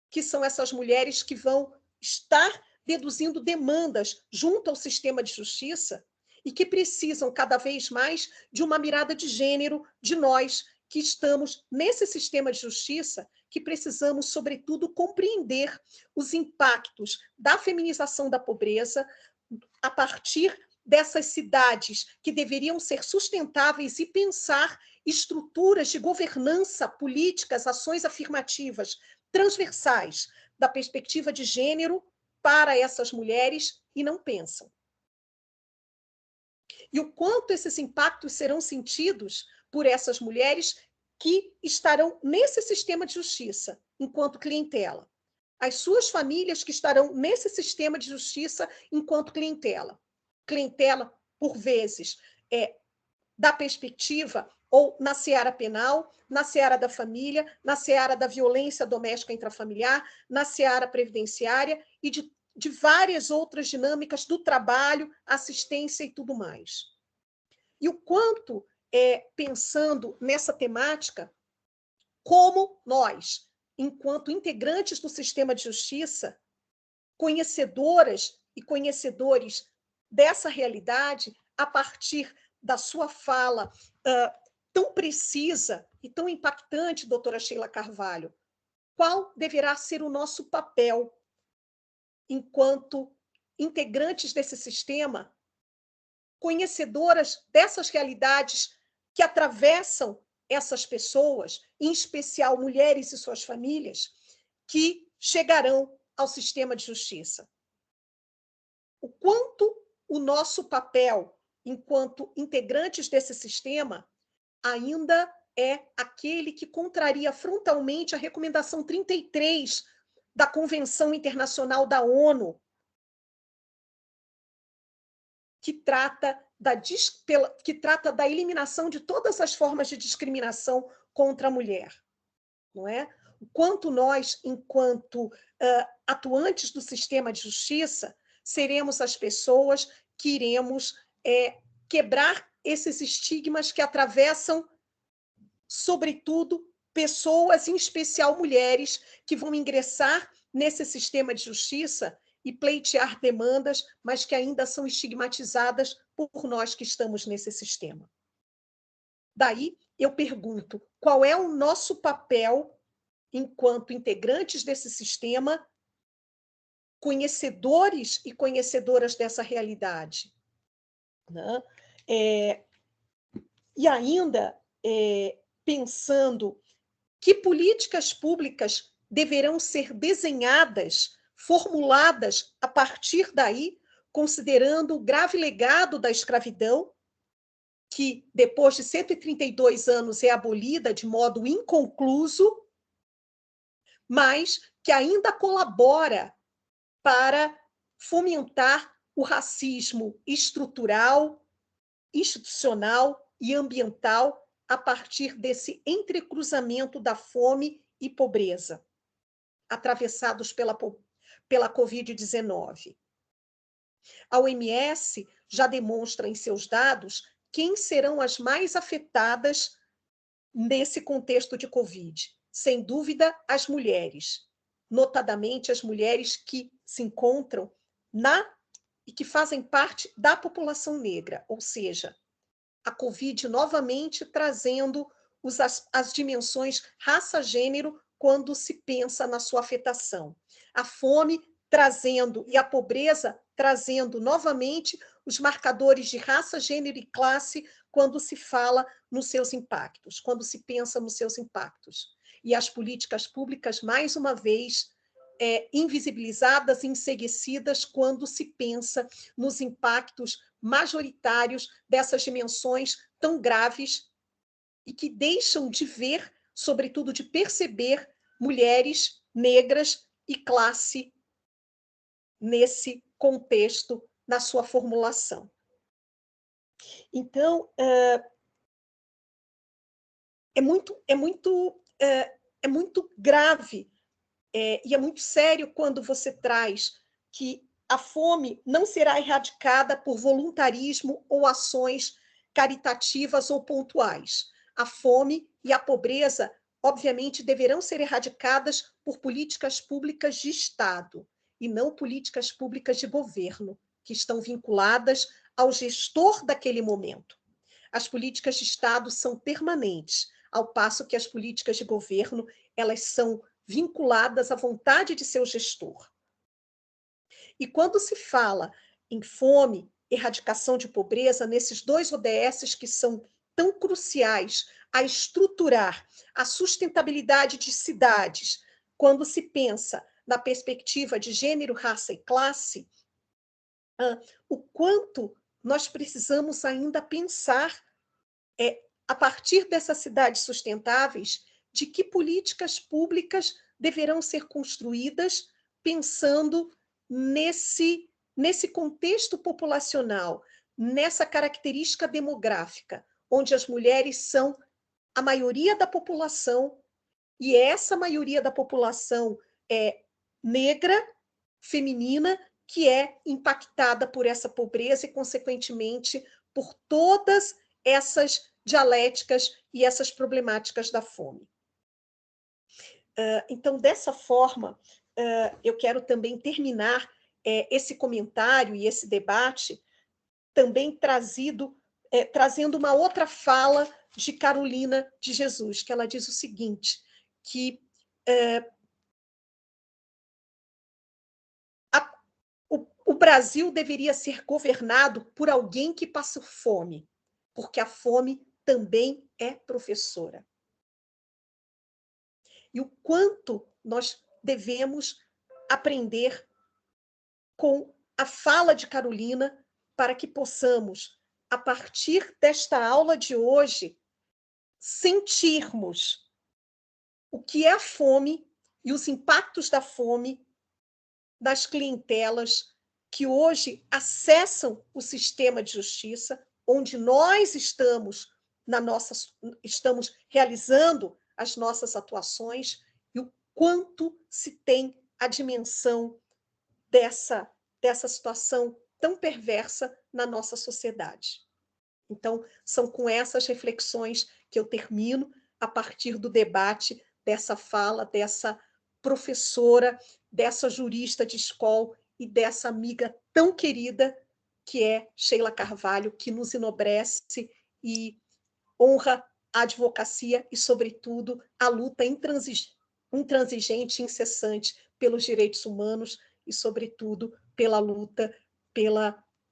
que são essas mulheres que vão estar deduzindo demandas junto ao sistema de justiça e que precisam cada vez mais de uma mirada de gênero de nós que estamos nesse sistema de justiça, que precisamos, sobretudo, compreender os impactos da feminização da pobreza a partir dessas cidades que deveriam ser sustentáveis e pensar estruturas de governança, políticas, ações afirmativas, transversais, da perspectiva de gênero para essas mulheres e não pensam. E o quanto esses impactos serão sentidos por essas mulheres que estarão nesse sistema de justiça, enquanto clientela. As suas famílias que estarão nesse sistema de justiça enquanto clientela. Clientela, por vezes, da perspectiva ou na seara penal, na seara da família, na seara da violência doméstica intrafamiliar, na seara previdenciária e de várias outras dinâmicas do trabalho, assistência e tudo mais. E o quanto, pensando nessa temática, como nós, enquanto integrantes do sistema de justiça, conhecedoras e conhecedores dessa realidade, a partir da sua fala tão precisa e tão impactante, doutora Sheila Carvalho, qual deverá ser o nosso papel enquanto integrantes desse sistema, conhecedoras dessas realidades que atravessam essas pessoas, em especial mulheres e suas famílias, que chegarão ao sistema de justiça. O quanto o nosso papel, enquanto integrantes desse sistema, ainda é aquele que contraria frontalmente a recomendação 33 da Convenção Internacional da ONU, que trata da eliminação de todas as formas de discriminação contra a mulher. Não é? O quanto nós, enquanto atuantes do sistema de justiça, seremos as pessoas que iremos quebrar esses estigmas que atravessam, sobretudo, pessoas, em especial mulheres, que vão ingressar nesse sistema de justiça e pleitear demandas, mas que ainda são estigmatizadas por nós que estamos nesse sistema. Daí, eu pergunto, qual é o nosso papel enquanto integrantes desse sistema, conhecedores e conhecedoras dessa realidade? Né? E ainda, pensando que políticas públicas deverão ser desenhadas, formuladas a partir daí, considerando o grave legado da escravidão, que depois de 132 anos é abolida de modo inconcluso, mas que ainda colabora para fomentar o racismo estrutural, institucional e ambiental a partir desse entrecruzamento da fome e pobreza, atravessados pela Covid-19. A OMS já demonstra em seus dados quem serão as mais afetadas nesse contexto de Covid. Sem dúvida, as mulheres, notadamente as mulheres que se encontram e que fazem parte da população negra, ou seja, a Covid novamente trazendo as dimensões raça-gênero quando se pensa na sua afetação. A fome trazendo e a pobreza trazendo novamente os marcadores de raça, gênero e classe quando se fala nos seus impactos, quando se pensa nos seus impactos. E as políticas públicas, mais uma vez, invisibilizadas, enceguecidas quando se pensa nos impactos majoritários dessas dimensões tão graves e que deixam de ver, sobretudo de perceber, mulheres negras e classe nesse contexto, na sua formulação. Então, é muito grave e é muito sério quando você traz que a fome não será erradicada por voluntarismo ou ações caritativas ou pontuais. A fome e a pobreza, obviamente, deverão ser erradicadas por políticas públicas de Estado e não políticas públicas de governo, que estão vinculadas ao gestor daquele momento. As políticas de Estado são permanentes, ao passo que as políticas de governo, elas são vinculadas à vontade de seu gestor. E quando se fala em fome erradicação de pobreza, nesses 2 ODSs que são tão cruciais a estruturar a sustentabilidade de cidades, quando se pensa na perspectiva de gênero, raça e classe, o quanto nós precisamos ainda pensar, a partir dessas cidades sustentáveis, de que políticas públicas deverão ser construídas pensando nesse contexto populacional, nessa característica demográfica, onde as mulheres são a maioria da população, e essa maioria da população é negra, feminina, que é impactada por essa pobreza e, consequentemente, por todas essas dialéticas e essas problemáticas da fome. Então, dessa forma, eu quero também terminar esse comentário e esse debate também trazendo uma outra fala de Carolina de Jesus, que ela diz o seguinte, que o Brasil deveria ser governado por alguém que passa fome, porque a fome também é professora. E o quanto nós devemos aprender com a fala de Carolina para que possamos, a partir desta aula de hoje, sentirmos o que é a fome e os impactos da fome nas clientelas que hoje acessam o sistema de justiça, onde nós estamos realizando as nossas atuações, e o quanto se tem a dimensão dessa situação tão perversa na nossa sociedade. Então, são com essas reflexões que eu termino, a partir do debate, dessa fala, dessa professora, dessa jurista de escola e dessa amiga tão querida que é Sheila Carvalho, que nos enobrece e honra a advocacia e, sobretudo, a luta intransigente e incessante pelos direitos humanos e, sobretudo, pela luta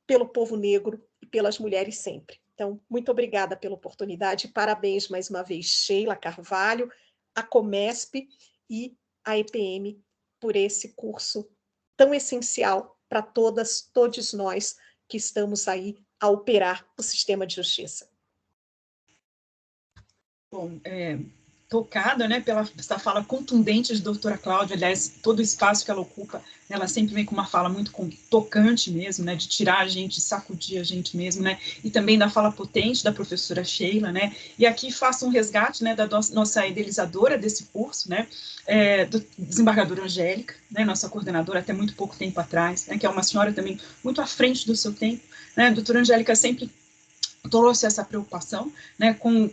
pelo povo negro e pelas mulheres sempre. Então, muito obrigada pela oportunidade. Parabéns mais uma vez, Sheila Carvalho, a Comesp e a EPM por esse curso tão essencial para todos nós que estamos aí a operar o sistema de justiça. Bom, tocada, né, pela essa fala contundente de doutora Cláudia, aliás, todo o espaço que ela ocupa, ela sempre vem com uma fala muito tocante mesmo, né, de tirar a gente, sacudir a gente mesmo, né, e também da fala potente da professora Sheila, né, e aqui faço um resgate, né, da nossa idealizadora desse curso, né, do desembargadora Angélica, né, nossa coordenadora até muito pouco tempo atrás, né, que é uma senhora também muito à frente do seu tempo, né, a doutora Angélica sempre trouxe essa preocupação, né, com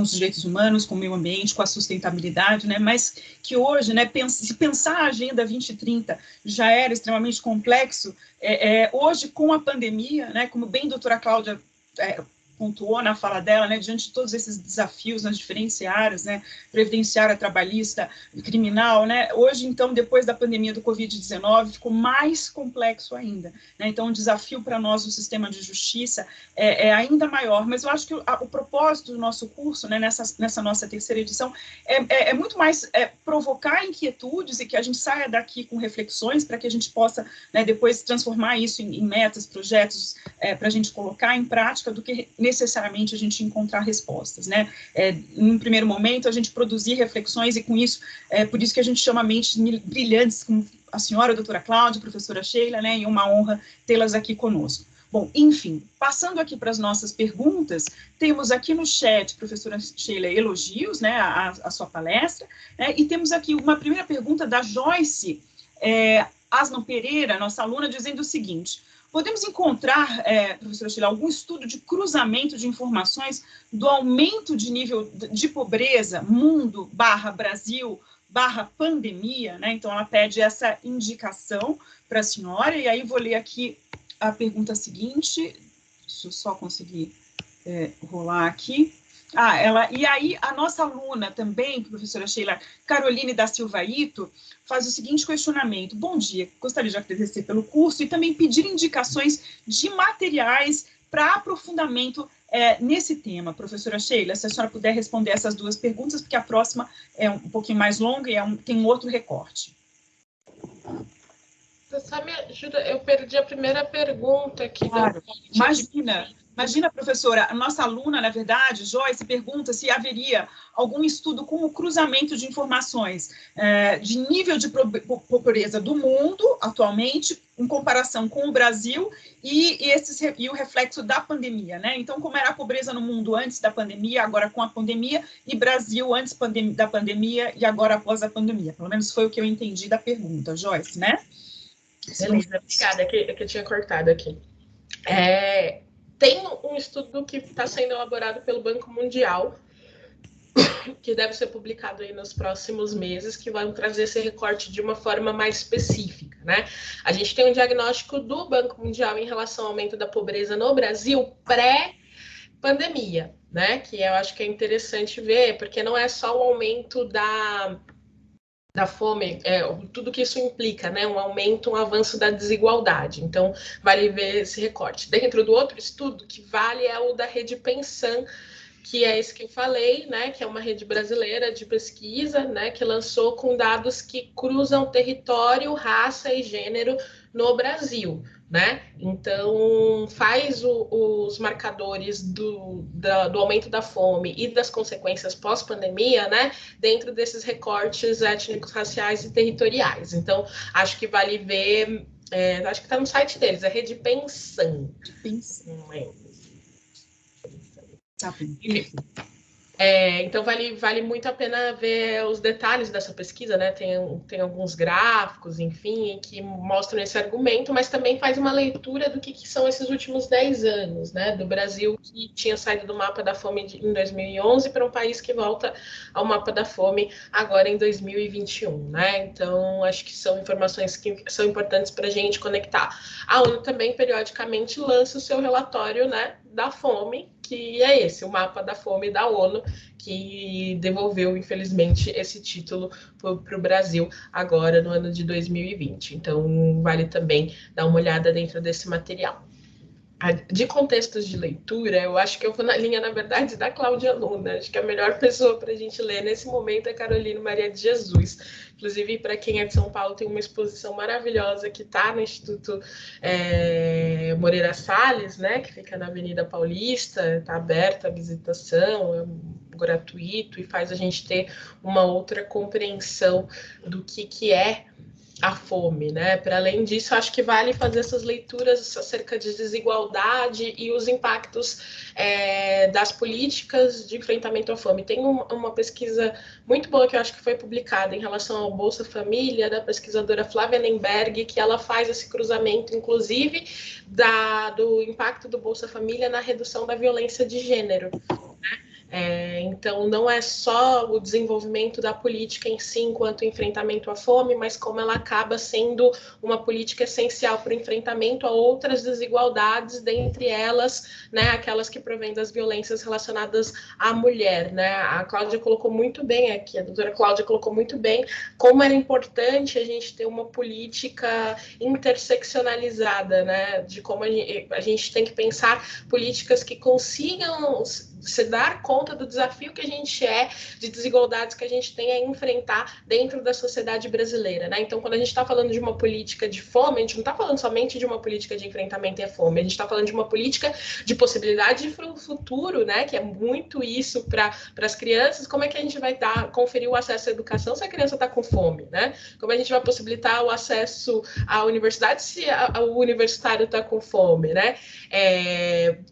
os direitos humanos, com o meio ambiente, com a sustentabilidade, né, mas que hoje, né, se pensar a Agenda 2030 já era extremamente complexo, hoje com a pandemia, né, como bem a doutora Cláudia pontuou na fala dela, né, diante de todos esses desafios nas diferentes áreas, né, previdenciária, trabalhista, criminal, né, hoje, então, depois da pandemia do Covid-19, ficou mais complexo ainda, né, então o desafio para nós no sistema de justiça é ainda maior, mas eu acho que o propósito do nosso curso, né, nessa nossa terceira edição, é muito mais provocar inquietudes e que a gente saia daqui com reflexões para que a gente possa, né, depois transformar isso em metas, projetos, para a gente colocar em prática, do que necessariamente a gente encontrar respostas, né? Em um primeiro momento, a gente produzir reflexões, e com isso, por isso que a gente chama mentes brilhantes, como a senhora, a doutora Cláudia, a professora Sheila, né? E uma honra tê-las aqui conosco. Bom, enfim, passando aqui para as nossas perguntas, temos aqui no chat, professora Sheila, elogios, né, a sua palestra, né, e temos aqui uma primeira pergunta da Joyce Aslan Pereira, nossa aluna, dizendo o seguinte: podemos encontrar, professora Sheila, algum estudo de cruzamento de informações do aumento de nível de pobreza, mundo / Brasil / pandemia, né? Então, ela pede essa indicação para a senhora, e aí vou ler aqui a pergunta seguinte, deixa eu só conseguir rolar aqui. E aí a nossa aluna também, professora Sheila Caroline da Silva Ito, faz o seguinte questionamento. Bom dia, gostaria de agradecer pelo curso e também pedir indicações de materiais para aprofundamento nesse tema. Professora Sheila, se a senhora puder responder essas duas perguntas, porque a próxima é um pouquinho mais longa e tem um outro recorte. Você só me ajuda, eu perdi a primeira pergunta aqui. Claro, imagina, professora, a nossa aluna, na verdade, Joyce, pergunta se haveria algum estudo com o cruzamento de informações de nível de pobreza do mundo, atualmente, em comparação com o Brasil, e o reflexo da pandemia, né? Então, como era a pobreza no mundo antes da pandemia, agora com a pandemia, e Brasil antes da pandemia e agora após a pandemia. Pelo menos foi o que eu entendi da pergunta, Joyce, né? Beleza, obrigada, que eu tinha cortado aqui. Tem um estudo que está sendo elaborado pelo Banco Mundial, que deve ser publicado aí nos próximos meses, que vai trazer esse recorte de uma forma mais específica, né? A gente tem um diagnóstico do Banco Mundial em relação ao aumento da pobreza no Brasil pré-pandemia, né? Que eu acho que é interessante ver, porque não é só o aumento da fome, tudo que isso implica, né? Um aumento, um avanço da desigualdade. Então, vale ver esse recorte. Dentro do outro estudo, que vale é o da Rede Pensan, que é esse que eu falei, né? Que é uma rede brasileira de pesquisa, né? Que lançou com dados que cruzam território, raça e gênero no Brasil, né? Então, faz os marcadores do aumento da fome e das consequências pós-pandemia, né? Dentro desses recortes étnicos, raciais e territoriais. Então, acho que vale ver, acho que está no site deles, é Rede Pensan. Tá bem. Então, vale muito a pena ver os detalhes dessa pesquisa, né? Tem alguns gráficos, enfim, que mostram esse argumento, mas também faz uma leitura do que são esses últimos 10 anos, né? Do Brasil, que tinha saído do mapa da fome em 2011 para um país que volta ao mapa da fome agora em 2021, né? Então, acho que são informações que são importantes para a gente conectar. A ONU também, periodicamente, lança o seu relatório, né, da fome, que é esse, o mapa da fome da ONU, que devolveu, infelizmente, esse título para o Brasil agora no ano de 2020. Então, vale também dar uma olhada dentro desse material. De contextos de leitura, eu acho que eu vou na linha, na verdade, da Cláudia Luna. Acho que a melhor pessoa para a gente ler nesse momento é Carolina Maria de Jesus. Inclusive, para quem é de São Paulo, tem uma exposição maravilhosa que está no Instituto Moreira Salles, né, que fica na Avenida Paulista, está aberta a visitação, é gratuito e faz a gente ter uma outra compreensão do que é a fome, né? Para além disso, acho que vale fazer essas leituras acerca de desigualdade e os impactos das políticas de enfrentamento à fome. Tem uma pesquisa muito boa que eu acho que foi publicada em relação ao Bolsa Família, da pesquisadora Flávia Nemberg, que ela faz esse cruzamento, inclusive, do impacto do Bolsa Família na redução da violência de gênero, né? Então, não é só o desenvolvimento da política em si enquanto enfrentamento à fome, mas como ela acaba sendo uma política essencial para o enfrentamento a outras desigualdades, dentre elas, né, aquelas que provêm das violências relacionadas à mulher, né? A Cláudia colocou muito bem aqui, a doutora Cláudia colocou muito bem como era importante a gente ter uma política interseccionalizada, né? De como a gente tem que pensar políticas que consigam se dar conta do desafio que a gente de desigualdades que a gente tem a enfrentar dentro da sociedade brasileira, né? Então, quando a gente está falando de uma política de fome, a gente não está falando somente de uma política de enfrentamento à fome, a gente está falando de uma política de possibilidade para o futuro, né? Que é muito isso para as crianças. Como é que a gente vai conferir o acesso à educação se a criança está com fome, né? Como a gente vai possibilitar o acesso à universidade se o universitário está com fome, né?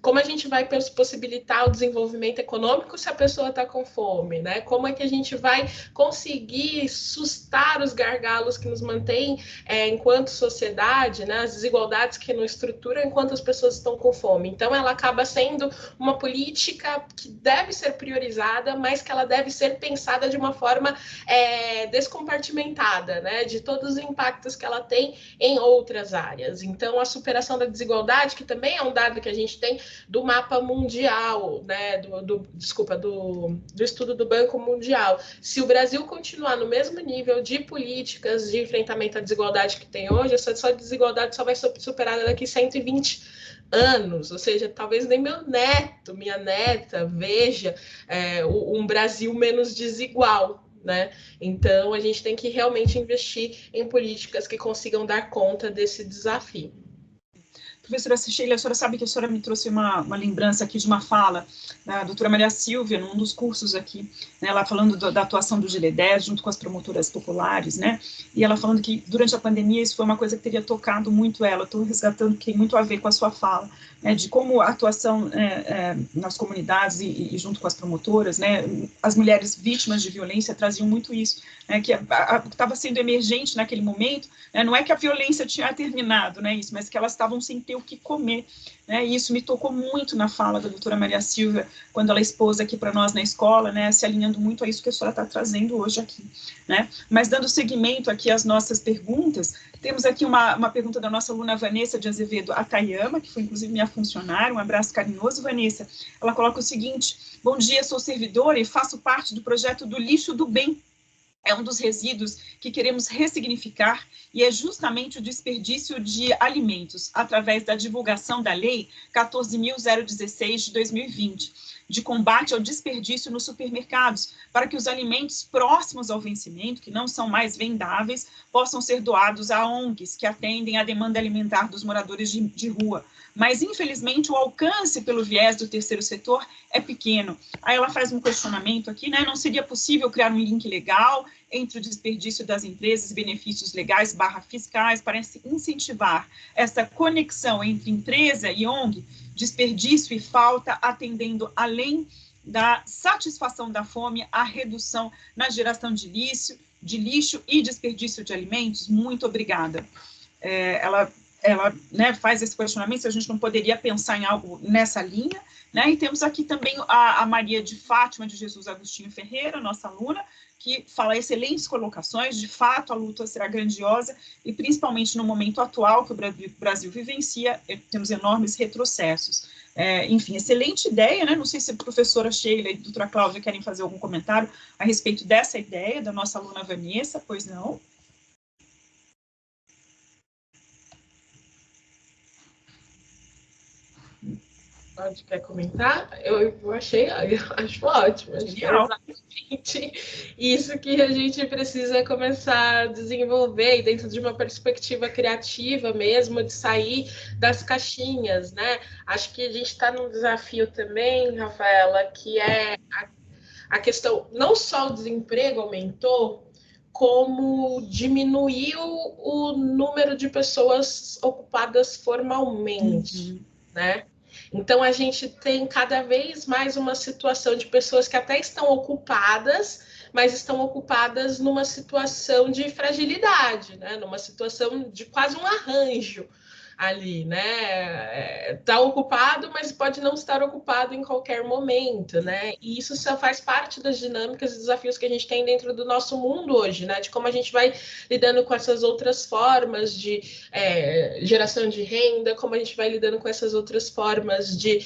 Como a gente vai possibilitar o desenvolvimento econômico se a pessoa está com fome, né? Como é que a gente vai conseguir sustar os gargalos que nos mantêm enquanto sociedade, né? As desigualdades que nos estruturam enquanto as pessoas estão com fome. Então, ela acaba sendo uma política que deve ser priorizada, mas que ela deve ser pensada de uma forma descompartimentada, né? De todos os impactos que ela tem em outras áreas. Então, a superação da desigualdade, que também é um dado que a gente tem do mapa mundial, né? né, desculpa, do estudo do Banco Mundial. Se o Brasil continuar no mesmo nível de políticas de enfrentamento à desigualdade que tem hoje, essa desigualdade só vai ser superada daqui 120 anos, ou seja, talvez nem meu neto, minha neta veja um Brasil menos desigual, né? Então, a gente tem que realmente investir em políticas que consigam dar conta desse desafio. Professora Sheila, a senhora sabe que a senhora me trouxe uma lembrança aqui de uma fala da doutora Maria Silvia, num dos cursos aqui, né, ela falando da atuação do GLE10 junto com as promotoras populares, né, e ela falando que durante a pandemia isso foi uma coisa que teria tocado muito ela, estou resgatando que tem muito a ver com a sua fala, né, de como a atuação nas comunidades e junto com as promotoras, né, as mulheres vítimas de violência traziam muito isso, né, que estava sendo emergente naquele momento, né, não é que a violência tinha terminado, né, isso, mas que elas estavam sem ter o que comer, né, e isso me tocou muito na fala da doutora Maria Silvia, quando ela expôs aqui para nós na escola, né, se alinhando muito a isso que a senhora está trazendo hoje aqui, né, mas dando seguimento aqui às nossas perguntas, temos aqui uma pergunta da nossa aluna Vanessa de Azevedo Atayama, que foi inclusive minha funcionária, um abraço carinhoso, Vanessa, ela coloca o seguinte: bom dia, sou servidora e faço parte do projeto do lixo do bem. É um dos resíduos que queremos ressignificar e é justamente o desperdício de alimentos, através da divulgação da Lei 14.016 de 2020, de combate ao desperdício nos supermercados, para que os alimentos próximos ao vencimento, que não são mais vendáveis, possam ser doados a ONGs que atendem à demanda alimentar dos moradores de rua. Mas, infelizmente, o alcance pelo viés do terceiro setor é pequeno. Aí ela faz um questionamento aqui, né? Não seria possível criar um link legal entre o desperdício das empresas e benefícios legais / fiscais para incentivar essa conexão entre empresa e ONG, desperdício e falta, atendendo além da satisfação da fome, a redução na geração de lixo e desperdício de alimentos? Muito obrigada. Ela né, faz esse questionamento, se a gente não poderia pensar em algo nessa linha, né? E temos aqui também a Maria de Fátima de Jesus Agostinho Ferreira, nossa aluna, que fala excelentes colocações, de fato a luta será grandiosa, e principalmente no momento atual que o Brasil vivencia, temos enormes retrocessos. Enfim, excelente ideia, né? Não sei se a professora Sheila e a doutora Cláudia querem fazer algum comentário a respeito dessa ideia da nossa aluna Vanessa, pois não? Quer comentar? Eu acho ótimo. Acho que é exatamente isso que a gente precisa começar a desenvolver, dentro de uma perspectiva criativa mesmo, de sair das caixinhas, né? Acho que a gente está num desafio também, Rafaela, que é a questão, não só o desemprego aumentou, como diminuiu o número de pessoas ocupadas formalmente, né? Então, a gente tem cada vez mais uma situação de pessoas que até estão ocupadas, mas estão ocupadas numa situação de fragilidade, né? Numa situação de quase um arranjo ali, né? Está ocupado, mas pode não estar ocupado em qualquer momento, né? E isso só faz parte das dinâmicas e desafios que a gente tem dentro do nosso mundo hoje, né? De como a gente vai lidando com essas outras formas de geração de renda, como a gente vai lidando com essas outras formas de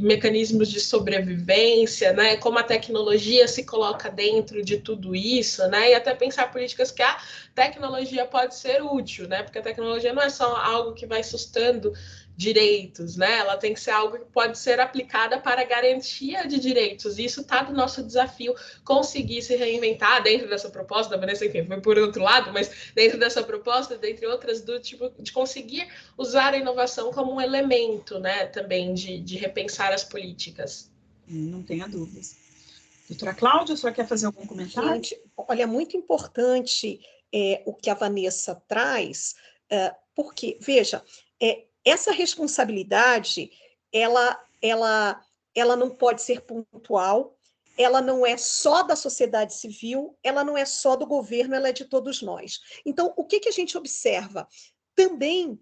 mecanismos de sobrevivência, né? Como a tecnologia se coloca dentro de tudo isso, né? E até pensar políticas que a tecnologia pode ser útil, né? Porque a tecnologia não é só algo que vai sustando direitos, né? Ela tem que ser algo que pode ser aplicada para garantia de direitos. E isso está do nosso desafio, conseguir se reinventar dentro dessa proposta, da Vanessa, enfim, foi por outro lado, mas dentro dessa proposta, dentre outras, do tipo de conseguir usar a inovação como um elemento, né? Também de repensar as políticas. Não tenha dúvidas. Doutora Cláudia, a senhora quer fazer algum comentário? Gente, olha, muito importante o que a Vanessa traz, porque, veja, essa responsabilidade, ela não pode ser pontual, ela não é só da sociedade civil, ela não é só do governo, ela é de todos nós. Então, o que a gente observa? Também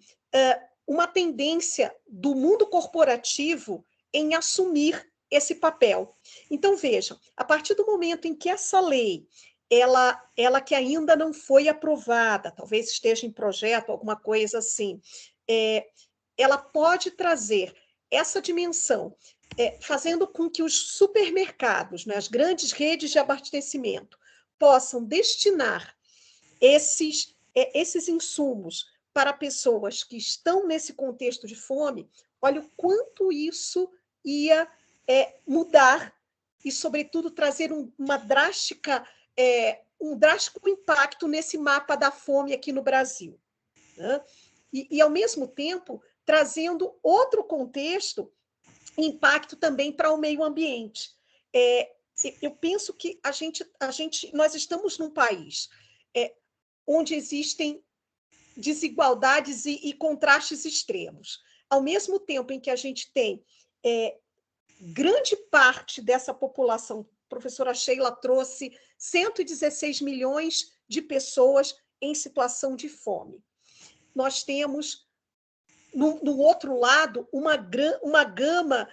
uma tendência do mundo corporativo em assumir esse papel. Então, vejam, a partir do momento em que essa lei, ela que ainda não foi aprovada, talvez esteja em projeto, alguma coisa assim, ela pode trazer essa dimensão fazendo com que os supermercados, né, as grandes redes de abastecimento, possam destinar esses insumos para pessoas que estão nesse contexto de fome, olha o quanto isso ia mudar e, sobretudo, trazer um drástico impacto nesse mapa da fome aqui no Brasil, né? E, ao mesmo tempo, trazendo outro contexto, impacto também para o meio ambiente. Eu penso que nós estamos num país onde existem desigualdades e contrastes extremos. Ao mesmo tempo em que a gente tem grande parte dessa população, a professora Sheila trouxe 116 milhões de pessoas em situação de fome. Nós temos, no outro lado, uma gama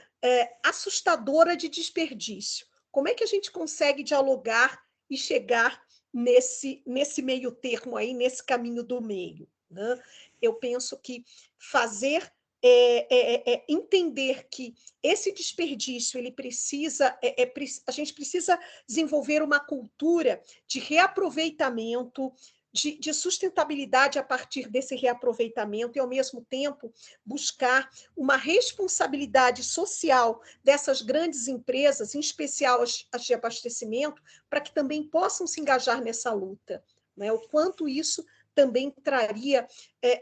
assustadora de desperdício. Como é que a gente consegue dialogar e chegar nesse meio termo aí, nesse caminho do meio, né? Eu penso que fazer entender que esse desperdício ele precisa, a gente precisa desenvolver uma cultura de reaproveitamento, de sustentabilidade a partir desse reaproveitamento e, ao mesmo tempo, buscar uma responsabilidade social dessas grandes empresas, em especial as de abastecimento, para que também possam se engajar nessa luta, né? O quanto isso também traria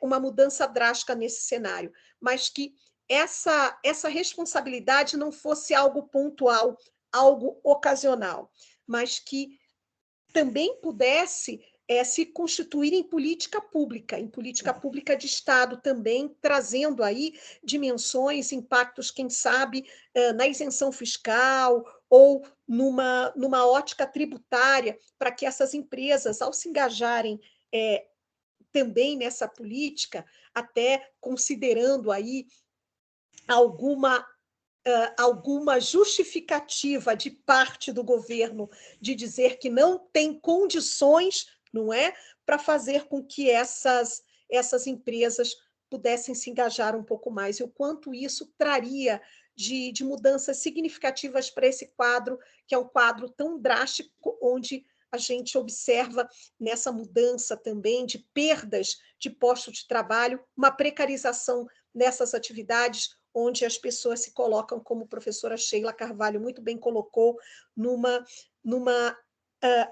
uma mudança drástica nesse cenário, mas que essa responsabilidade não fosse algo pontual, algo ocasional, mas que também pudesse se constituir em política pública de Estado também, trazendo aí dimensões, impactos, quem sabe, na isenção fiscal ou numa ótica tributária, para que essas empresas, ao se engajarem também nessa política, até considerando aí alguma justificativa de parte do governo de dizer que não tem condições, não é, para fazer com que essas empresas pudessem se engajar um pouco mais, e o quanto isso traria de mudanças significativas para esse quadro, que é um quadro tão drástico, onde a gente observa nessa mudança também de perdas de postos de trabalho, uma precarização nessas atividades, onde as pessoas se colocam, como a professora Sheila Carvalho muito bem colocou, numa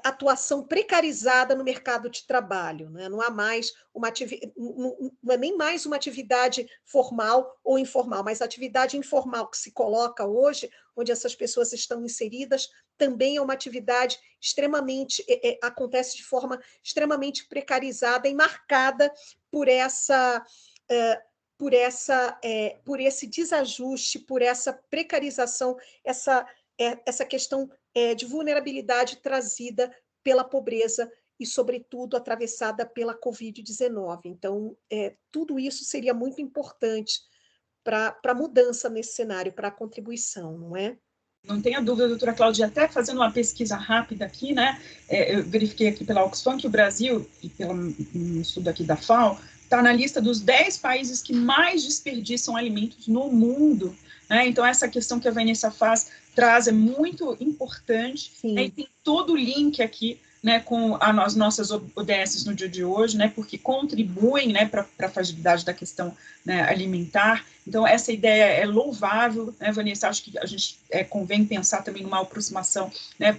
atuação precarizada no mercado de trabalho, né? Não há mais não é nem mais uma atividade formal ou informal, mas a atividade informal que se coloca hoje, onde essas pessoas estão inseridas, também é uma atividade extremamente, acontece de forma extremamente precarizada e marcada por esse desajuste, por essa precarização, essa questão de vulnerabilidade trazida pela pobreza e, sobretudo, atravessada pela Covid-19. Então, tudo isso seria muito importante para a mudança nesse cenário, para a contribuição, não é? Não tenha dúvida, doutora Cláudia, até fazendo uma pesquisa rápida aqui, né? Eu verifiquei aqui pela Oxfam que o Brasil, e pelo estudo aqui da FAO, está na lista dos 10 países que mais desperdiçam alimentos no mundo, né? Então, essa questão que a Vanessa traz é muito importante, né? E tem todo o link aqui, né, com as nossas ODSs no dia de hoje, né, porque contribuem, né, para a fragilidade da questão, né, alimentar. Então, essa ideia é louvável, né, Vanessa? Acho que a gente convém pensar também numa aproximação, né,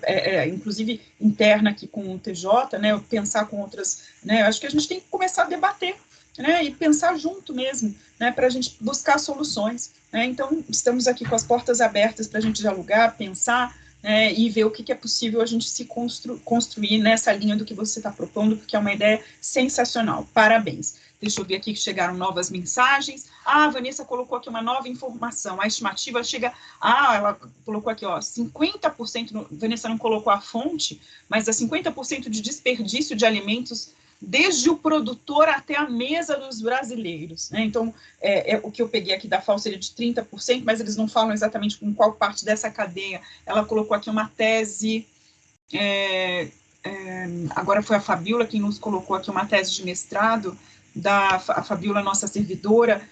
inclusive interna aqui com o TJ, né, pensar com outras, né, acho que a gente tem que começar a debater, né, e pensar junto mesmo, né, para a gente buscar soluções, né? Então, estamos aqui com as portas abertas para a gente dialogar, pensar, né, e ver o que é possível a gente se construir nessa linha do que você está propondo, porque é uma ideia sensacional. Parabéns. Deixa eu ver aqui que chegaram novas mensagens. A Vanessa colocou aqui uma nova informação. A estimativa chega... ela colocou aqui, 50%... Vanessa não colocou a fonte, mas 50% de desperdício de alimentos desde o produtor até a mesa dos brasileiros, né? Então, o que eu peguei aqui da FAO seria de 30%, mas eles não falam exatamente com qual parte dessa cadeia. Ela colocou aqui uma tese, agora foi a Fabiola quem nos colocou aqui uma tese de mestrado, a Fabiola, nossa servidora,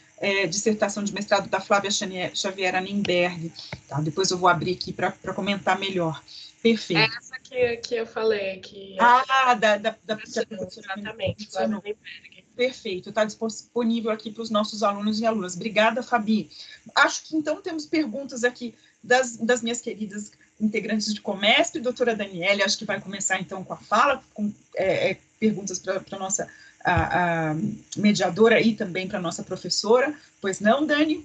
dissertação de mestrado da Flávia Xavier Annenberg. Tá? Depois eu vou abrir aqui para comentar melhor. Perfeito. Essa que eu falei. Exatamente, Flávia Annenberg. Perfeito, está disponível aqui para os nossos alunos e alunas. Obrigada, Fabi. Acho que, então, temos perguntas aqui das minhas queridas integrantes de Comesp, doutora Daniele, acho que vai começar, então, com a fala, com perguntas para a nossa a mediadora e também para a nossa professora. Pois não, Dani?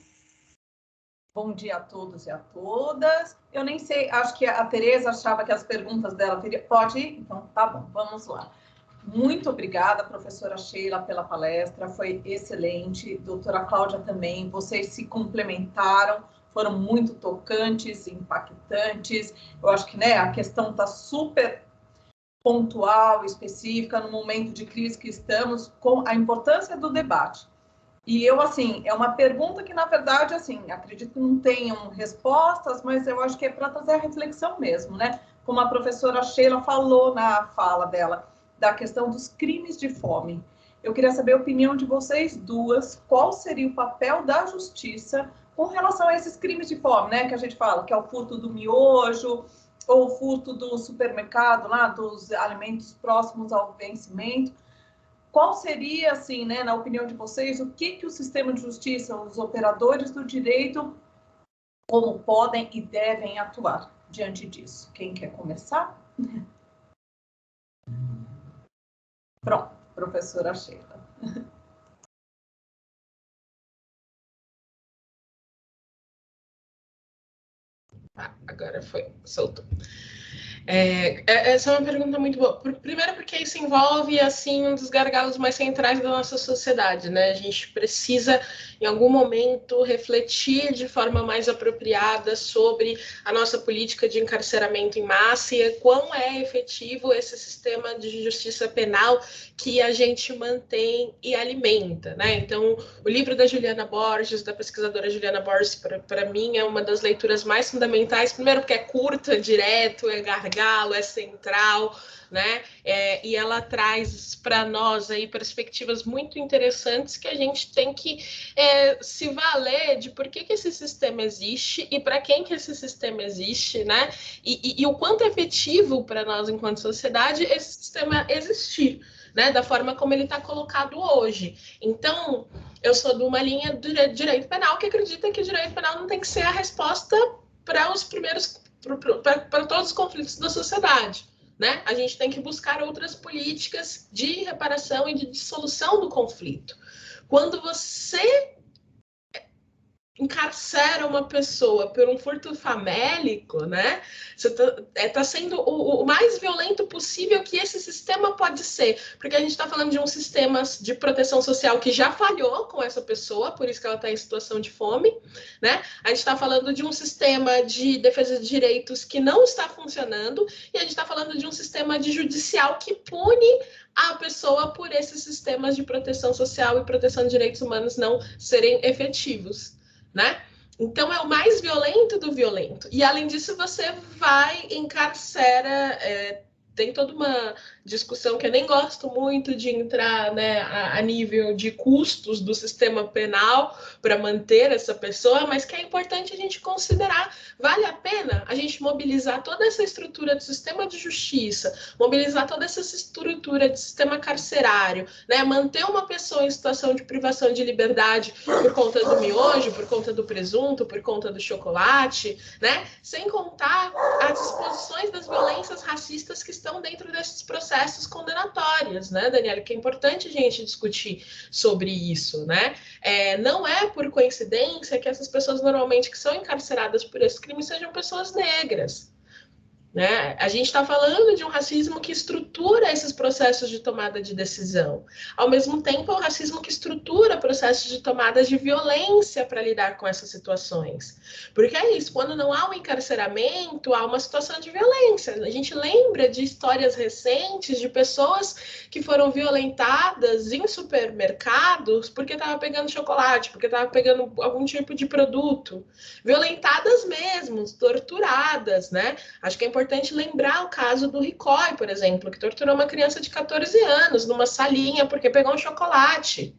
Bom dia a todos e a todas. Eu nem sei, acho que a Tereza achava que as perguntas dela pode ir? Então, tá bom, vamos lá. Muito obrigada, professora Sheila, pela palestra, foi excelente. Doutora Cláudia também, vocês se complementaram, foram muito tocantes, impactantes. Eu acho que a questão está super pontual, específica, no momento de crise que estamos, com a importância do debate. E eu, assim, é uma pergunta que, na verdade, assim, acredito que não tenham respostas, mas eu acho que é para trazer a reflexão mesmo, né? Como a professora Sheila falou na fala dela, da questão dos crimes de fome. Eu queria saber a opinião de vocês duas, qual seria o papel da justiça com relação a esses crimes de fome, né, que a gente fala, que é o furto do miojo, ou o furto do supermercado, lá, dos alimentos próximos ao vencimento. Qual seria, assim, né, na opinião de vocês, o que o sistema de justiça, os operadores do direito, como podem e devem atuar diante disso? Quem quer começar? Pronto, professora Sheila. Agora foi, soltou. Essa é uma pergunta muito boa. Primeiro porque isso envolve, assim, um dos gargalos mais centrais da nossa sociedade, né? A gente precisa, em algum momento, refletir de forma mais apropriada sobre a nossa política de encarceramento em massa e quão é efetivo esse sistema de justiça penal que a gente mantém e alimenta, né? Então, o livro da Juliana Borges, da pesquisadora Juliana Borges, para mim, é uma das leituras mais fundamentais, primeiro porque é curta, direto, é gargalo, é central, né? E ela traz para nós aí perspectivas muito interessantes que a gente tem que se valer de por que esse sistema existe e para quem que esse sistema existe, né? E o quanto é efetivo para nós enquanto sociedade esse sistema existir, né? Da forma como ele está colocado hoje. Então, eu sou de uma linha do direito penal que acredita que o direito penal não tem que ser a resposta para os primeiros, para todos os conflitos da sociedade, né? A gente tem que buscar outras políticas de reparação e de dissolução do conflito. Quando você encarcera uma pessoa por um furto famélico, né? Você tá sendo o mais violento possível que esse sistema pode ser, porque a gente está falando de um sistema de proteção social que já falhou com essa pessoa, por isso que ela está em situação de fome, né? A gente está falando de um sistema de defesa de direitos que não está funcionando, e a gente está falando de um sistema de judicial que pune a pessoa por esses sistemas de proteção social e proteção de direitos humanos não serem efetivos, né? Então é o mais violento do violento. E além disso, você vai encarcera. Tem toda uma discussão que eu nem gosto muito de entrar, né, a nível de custos do sistema penal para manter essa pessoa, mas que é importante a gente considerar. Vale a pena a gente mobilizar toda essa estrutura do sistema de justiça, mobilizar toda essa estrutura de sistema carcerário, né, manter uma pessoa em situação de privação de liberdade por conta do miojo, por conta do presunto, por conta do chocolate, né, sem contar as disposições das violências racistas que estão dentro desses processos condenatórios, né, Daniela? Que é importante a gente discutir sobre isso, né? Não é por coincidência que essas pessoas normalmente que são encarceradas por esse crime sejam pessoas negras, né? A gente está falando de um racismo que estrutura esses processos de tomada de decisão. Ao mesmo tempo, é um racismo que estrutura processos de tomada de violência para lidar com essas situações. Porque é isso, quando não há um encarceramento, há uma situação de violência. A gente lembra de histórias recentes de pessoas que foram violentadas em supermercados porque estavam pegando chocolate, porque estavam pegando algum tipo de produto. Violentadas mesmo, torturadas, né? Acho que é importante lembrar o caso do Ricói, por exemplo, que torturou uma criança de 14 anos numa salinha porque pegou um chocolate,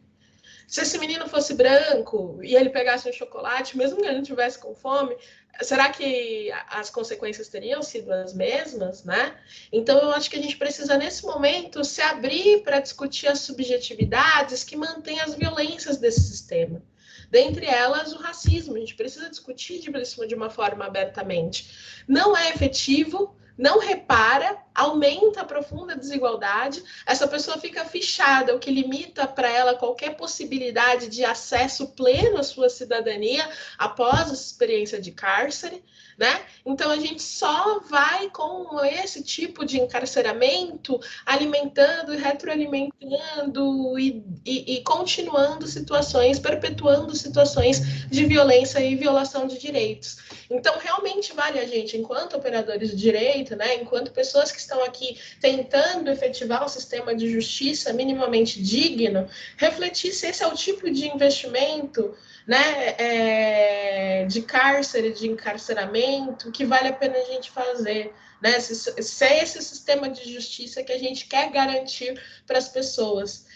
Se esse menino fosse branco e ele pegasse um chocolate, mesmo que ele não estivesse com fome, será que as consequências teriam sido as mesmas, né? Então, eu acho que a gente precisa, nesse momento, se abrir para discutir as subjetividades que mantêm as violências desse sistema. Dentre elas, o racismo. A gente precisa discutir isso de uma forma abertamente. Não é efetivo, não repara, aumenta a profunda desigualdade, essa pessoa fica fichada, o que limita para ela qualquer possibilidade de acesso pleno à sua cidadania após a experiência de cárcere, né? Então a gente só vai com esse tipo de encarceramento alimentando e retroalimentando e continuando situações, perpetuando situações de violência e violação de direitos. Então, realmente vale a gente, enquanto operadores de direito, né, enquanto pessoas que estão aqui tentando efetivar um sistema de justiça minimamente digno, refletir se esse é o tipo de investimento, né, de cárcere, de encarceramento, que vale a pena a gente fazer. Né? Se é esse sistema de justiça que a gente quer garantir para as pessoas.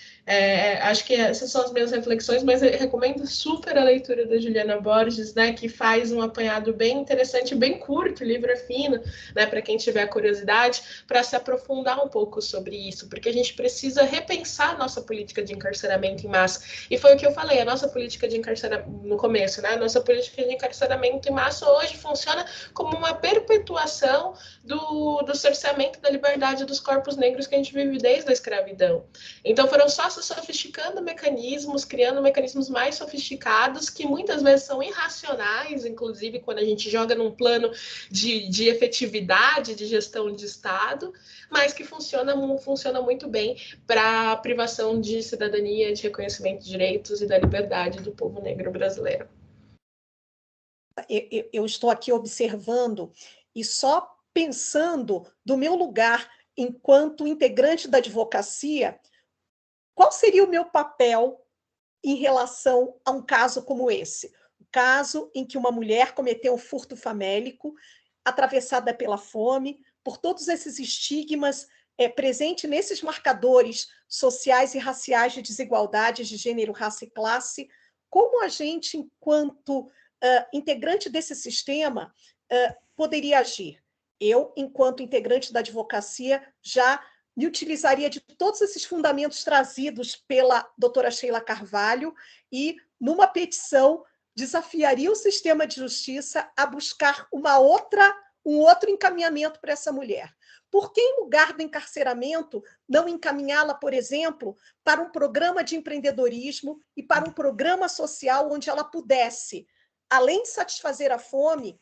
Acho que essas são as minhas reflexões, mas eu recomendo super a leitura da Juliana Borges, né, que faz um apanhado bem interessante, bem curto, o livro é fino, né, para quem tiver curiosidade, para se aprofundar um pouco sobre isso, porque a gente precisa repensar a nossa política de encarceramento em massa. E foi o que eu falei, a nossa política de encarceramento, no começo, né, a nossa política de encarceramento em massa hoje funciona como uma perpetuação do cerceamento da liberdade dos corpos negros que a gente vive desde a escravidão. Então foram só se sofisticando mecanismos, criando mecanismos mais sofisticados, que muitas vezes são irracionais, inclusive quando a gente joga num plano de efetividade, de gestão de Estado, mas que funciona muito bem para a privação de cidadania, de reconhecimento de direitos e da liberdade do povo negro brasileiro. Eu estou aqui observando e só pensando do meu lugar enquanto integrante da advocacia, qual seria o meu papel em relação a um caso como esse? O caso em que uma mulher cometeu um furto famélico, atravessada pela fome, por todos esses estigmas presentes nesses marcadores sociais e raciais de desigualdades de gênero, raça e classe, como a gente, enquanto integrante desse sistema, poderia agir? Eu, enquanto integrante da advocacia, já me utilizaria de todos esses fundamentos trazidos pela doutora Sheila Carvalho e, numa petição, desafiaria o sistema de justiça a buscar um outro encaminhamento para essa mulher. Por que, em lugar do encarceramento, não encaminhá-la, por exemplo, para um programa de empreendedorismo e para um programa social onde ela pudesse, além de satisfazer a fome,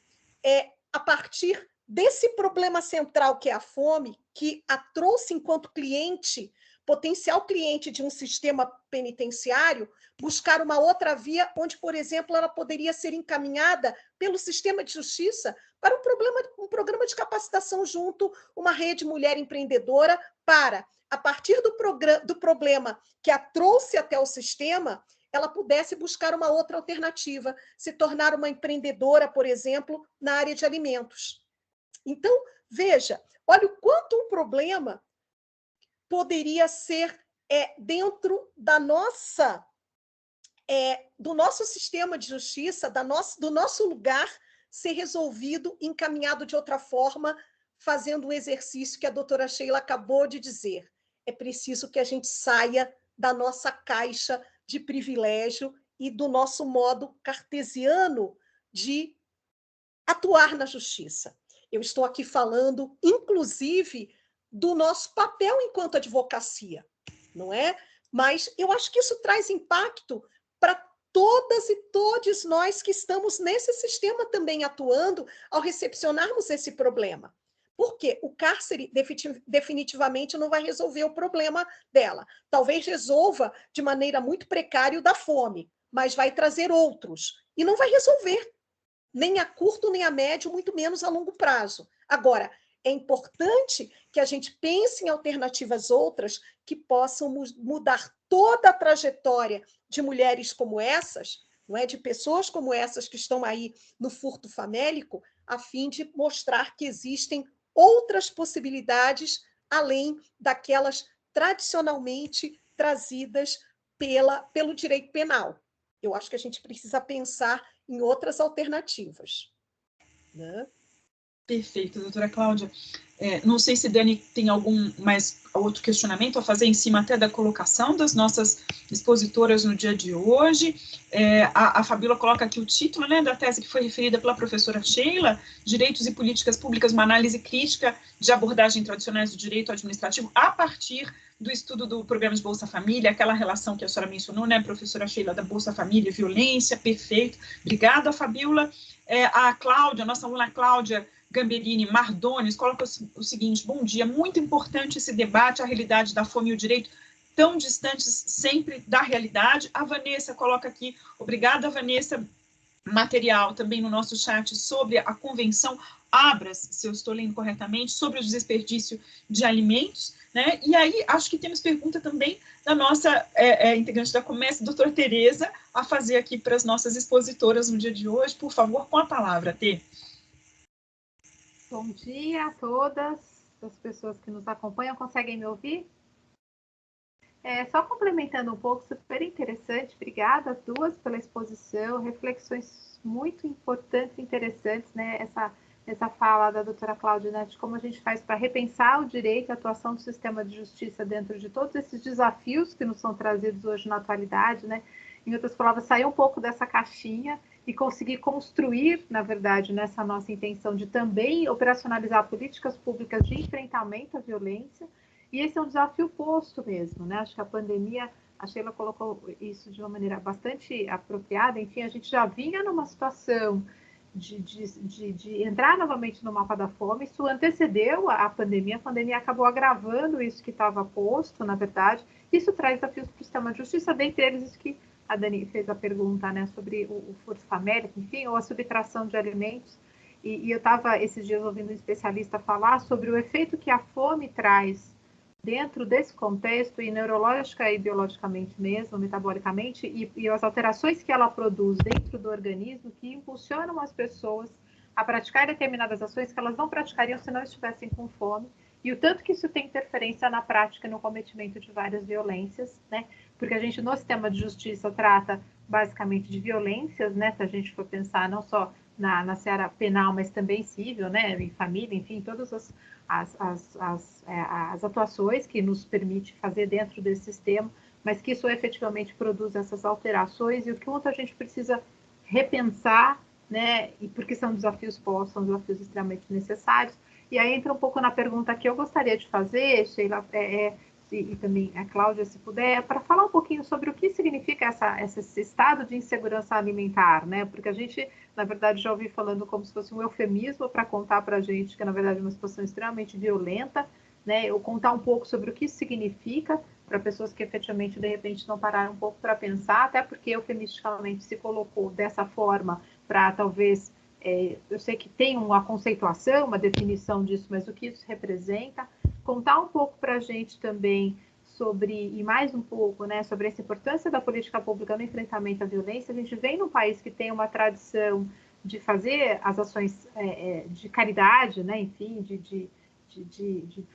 a partir desse problema central que é a fome, que a trouxe enquanto cliente, potencial cliente de um sistema penitenciário, buscar uma outra via onde, por exemplo, ela poderia ser encaminhada pelo sistema de justiça para um programa de capacitação junto, uma rede mulher empreendedora para, a partir do problema que a trouxe até o sistema, ela pudesse buscar uma outra alternativa, se tornar uma empreendedora, por exemplo, na área de alimentos. Então, veja, olha o quanto um problema poderia ser dentro da do nosso sistema de justiça, do nosso lugar, ser resolvido, encaminhado de outra forma, fazendo um exercício que a doutora Sheila acabou de dizer. É preciso que a gente saia da nossa caixa de privilégio e do nosso modo cartesiano de atuar na justiça. Eu estou aqui falando, inclusive, do nosso papel enquanto advocacia, não é? Mas eu acho que isso traz impacto para todas e todos nós que estamos nesse sistema também atuando ao recepcionarmos esse problema. Porque o cárcere definitivamente não vai resolver o problema dela. Talvez resolva de maneira muito precária o da fome, mas vai trazer outros. E não vai resolver, nem a curto, nem a médio, muito menos a longo prazo. Agora, é importante que a gente pense em alternativas outras que possam mudar toda a trajetória de mulheres como essas, não é? De pessoas como essas que estão aí no furto famélico, a fim de mostrar que existem outras possibilidades além daquelas tradicionalmente trazidas pelo direito penal. Eu acho que a gente precisa pensar em outras alternativas, né? Perfeito, doutora Cláudia. Não sei se Dani tem algum mais outro questionamento a fazer em cima até da colocação das nossas expositoras no dia de hoje. A Fabíola coloca aqui o título, né, da tese que foi referida pela professora Sheila, Direitos e Políticas Públicas, uma análise crítica de abordagem tradicionais do direito administrativo a partir do estudo do programa de Bolsa Família, aquela relação que a senhora mencionou, né, professora Sheila, da Bolsa Família e violência, perfeito. Obrigada, Fabíola. A Cláudia, nossa aluna Cláudia Gamberini Mardones coloca o seguinte: bom dia, muito importante esse debate, a realidade da fome e o direito tão distantes sempre da realidade. A Vanessa coloca aqui, obrigada, Vanessa, material também no nosso chat sobre a Convenção Abras, se eu estou lendo corretamente, sobre o desperdício de alimentos, né? E aí, acho que temos pergunta também da nossa integrante da Comércio, doutora Tereza, a fazer aqui para as nossas expositoras no dia de hoje. Por favor, com a palavra, Tê. Bom dia a todas as pessoas que nos acompanham. Conseguem me ouvir? Só complementando um pouco, super interessante. Obrigada às duas pela exposição, reflexões muito importantes e interessantes, né? Essa fala da doutora Cláudia, né, de como a gente faz para repensar o direito e a atuação do sistema de justiça dentro de todos esses desafios que nos são trazidos hoje na atualidade, né? Em outras palavras, sair um pouco dessa caixinha e conseguir construir, na verdade, nessa nossa intenção de também operacionalizar políticas públicas de enfrentamento à violência. E esse é um desafio posto mesmo, né? Acho que a pandemia, a Sheila colocou isso de uma maneira bastante apropriada. Enfim, a gente já vinha numa situação de entrar novamente no mapa da fome. Isso antecedeu a pandemia acabou agravando isso que estava posto, na verdade. Isso traz desafios para o sistema de justiça, dentre eles isso que a Dani fez a pergunta, né, sobre o furto famélico, enfim, ou a subtração de alimentos. E eu estava esses dias ouvindo um especialista falar sobre o efeito que a fome traz dentro desse contexto, e neurológica e biologicamente mesmo, metabolicamente, e as alterações que ela produz dentro do organismo que impulsionam as pessoas a praticar determinadas ações que elas não praticariam se não estivessem com fome, e o tanto que isso tem interferência na prática e no cometimento de várias violências, né? Porque a gente, no sistema de justiça, trata basicamente de violências, né? Se a gente for pensar não só na seara penal, mas também civil, né? Em família, enfim, todas as atuações que nos permite fazer dentro desse sistema, mas que isso efetivamente produz essas alterações e o quanto a gente precisa repensar, né? E porque são desafios postos, são desafios extremamente necessários. E aí entra um pouco na pergunta que eu gostaria de fazer, Sheila, e também a Cláudia, se puder, para falar um pouquinho sobre o que significa esse estado de insegurança alimentar, né? Porque a gente, na verdade, já ouvi falando como se fosse um eufemismo para contar para a gente que, na verdade, é uma situação extremamente violenta, né? Eu contar um pouco sobre o que isso significa para pessoas que efetivamente, de repente, não pararam um pouco para pensar, até porque eufemisticamente se colocou dessa forma para talvez... eu sei que tem uma conceituação, uma definição disso, mas o que isso representa, contar um pouco para a gente também sobre, e mais um pouco, né, sobre essa importância da política pública no enfrentamento à violência. A gente vem num país que tem uma tradição de fazer as ações de caridade, né, enfim, de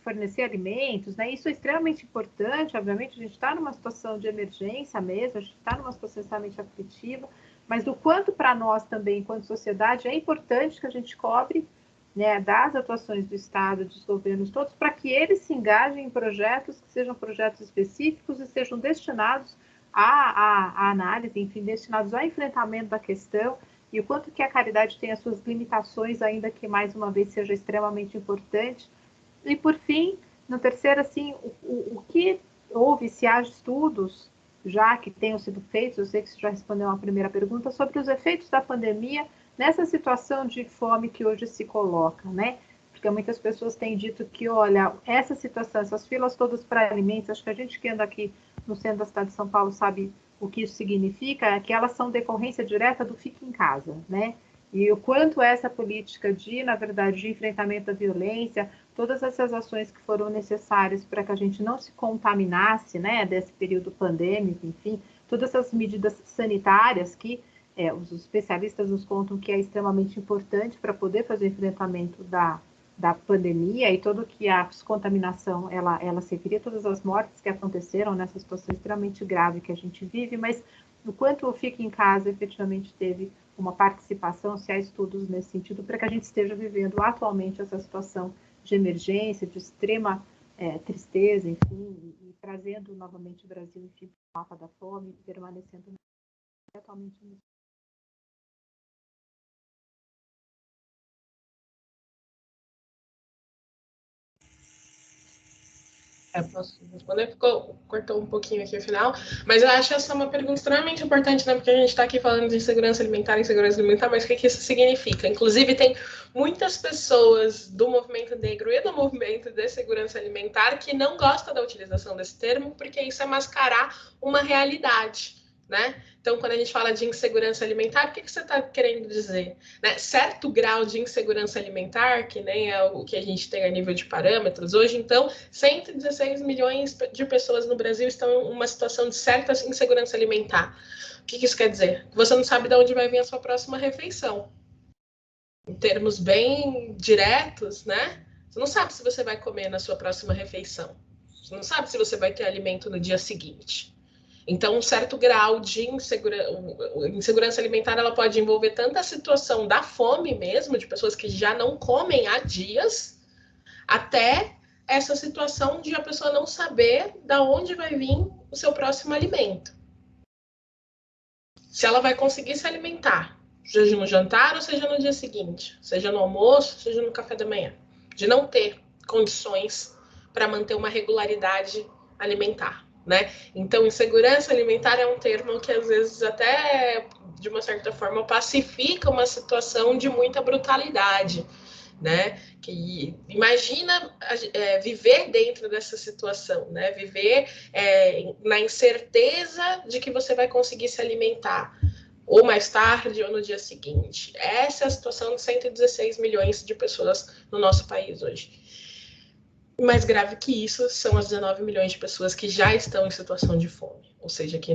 fornecer alimentos, né, isso é extremamente importante, obviamente a gente está numa situação de emergência mesmo, a gente está numa situação extremamente aflitiva, mas do quanto para nós também, enquanto sociedade, é importante que a gente cobre, né, das atuações do Estado, dos governos todos, para que eles se engajem em projetos que sejam projetos específicos e sejam destinados à análise, enfim, destinados ao enfrentamento da questão, e o quanto que a caridade tem as suas limitações, ainda que, mais uma vez, seja extremamente importante. E, por fim, no terceiro, assim, o que houve, se há estudos já que tenham sido feitos, eu sei que você já respondeu uma primeira pergunta, sobre os efeitos da pandemia nessa situação de fome que hoje se coloca, né? Porque muitas pessoas têm dito que, olha, essa situação, essas filas todas para alimentos, acho que a gente que anda aqui no centro da cidade de São Paulo sabe o que isso significa, é que elas são decorrência direta do fique em casa, né? E o quanto essa política de, na verdade, de enfrentamento à violência, todas essas ações que foram necessárias para que a gente não se contaminasse, né, desse período pandêmico, enfim, todas essas medidas sanitárias que os especialistas nos contam que é extremamente importante para poder fazer o enfrentamento da pandemia e todo que a contaminação, ela serviria, todas as mortes que aconteceram nessa situação extremamente grave que a gente vive, mas o quanto o Fique em Casa efetivamente teve uma participação, se há estudos nesse sentido, para que a gente esteja vivendo atualmente essa situação de emergência, de extrema tristeza, enfim, e trazendo novamente o Brasil, enfim, para o mapa da fome, e permanecendo atualmente nisso. Posso responder? Cortou um pouquinho aqui no final, mas eu acho essa uma pergunta extremamente importante, né? Porque a gente está aqui falando de insegurança alimentar, mas o que isso significa? Inclusive, tem muitas pessoas do movimento negro e do movimento de segurança alimentar que não gostam da utilização desse termo, porque isso é mascarar uma realidade, né? Então, quando a gente fala de insegurança alimentar, o que você está querendo dizer? Né? Certo grau de insegurança alimentar, que nem é o que a gente tem a nível de parâmetros hoje, então, 116 milhões de pessoas no Brasil estão em uma situação de certa insegurança alimentar. O que isso quer dizer? Você não sabe de onde vai vir a sua próxima refeição. Em termos bem diretos, né? Você não sabe se você vai comer na sua próxima refeição. Você não sabe se você vai ter alimento no dia seguinte. Então, um certo grau de insegurança alimentar, ela pode envolver tanto a situação da fome mesmo, de pessoas que já não comem há dias, até essa situação de a pessoa não saber de onde vai vir o seu próximo alimento. Se ela vai conseguir se alimentar, seja no jantar ou seja no dia seguinte, seja no almoço, seja no café da manhã, de não ter condições para manter uma regularidade alimentar. Né? Então, insegurança alimentar é um termo que às vezes até, de uma certa forma, pacifica uma situação de muita brutalidade, né? Que imagina viver dentro dessa situação, né? Viver na incerteza de que você vai conseguir se alimentar, ou mais tarde ou no dia seguinte. Essa é a situação de 116 milhões de pessoas no nosso país hoje. Mais grave que isso são as 19 milhões de pessoas que já estão em situação de fome, ou seja, que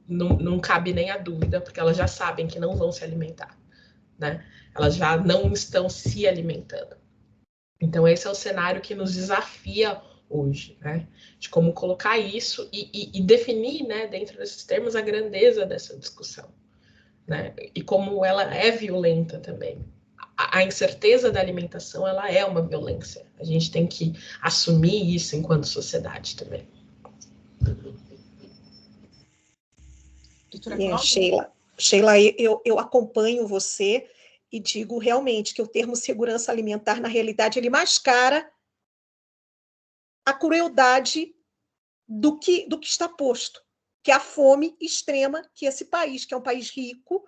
não cabe nem a dúvida, porque elas já sabem que não vão se alimentar, né? Elas já não estão se alimentando. Então, esse é o cenário que nos desafia hoje, né? De como colocar isso e definir, né, dentro desses termos, a grandeza dessa discussão, né? E como ela é violenta também. A incerteza da alimentação, ela é uma violência. A gente tem que assumir isso enquanto sociedade também. Sheila, eu acompanho você e digo realmente que o termo segurança alimentar, na realidade, ele mascara a crueldade do que está posto, que é a fome extrema que esse país, que é um país rico,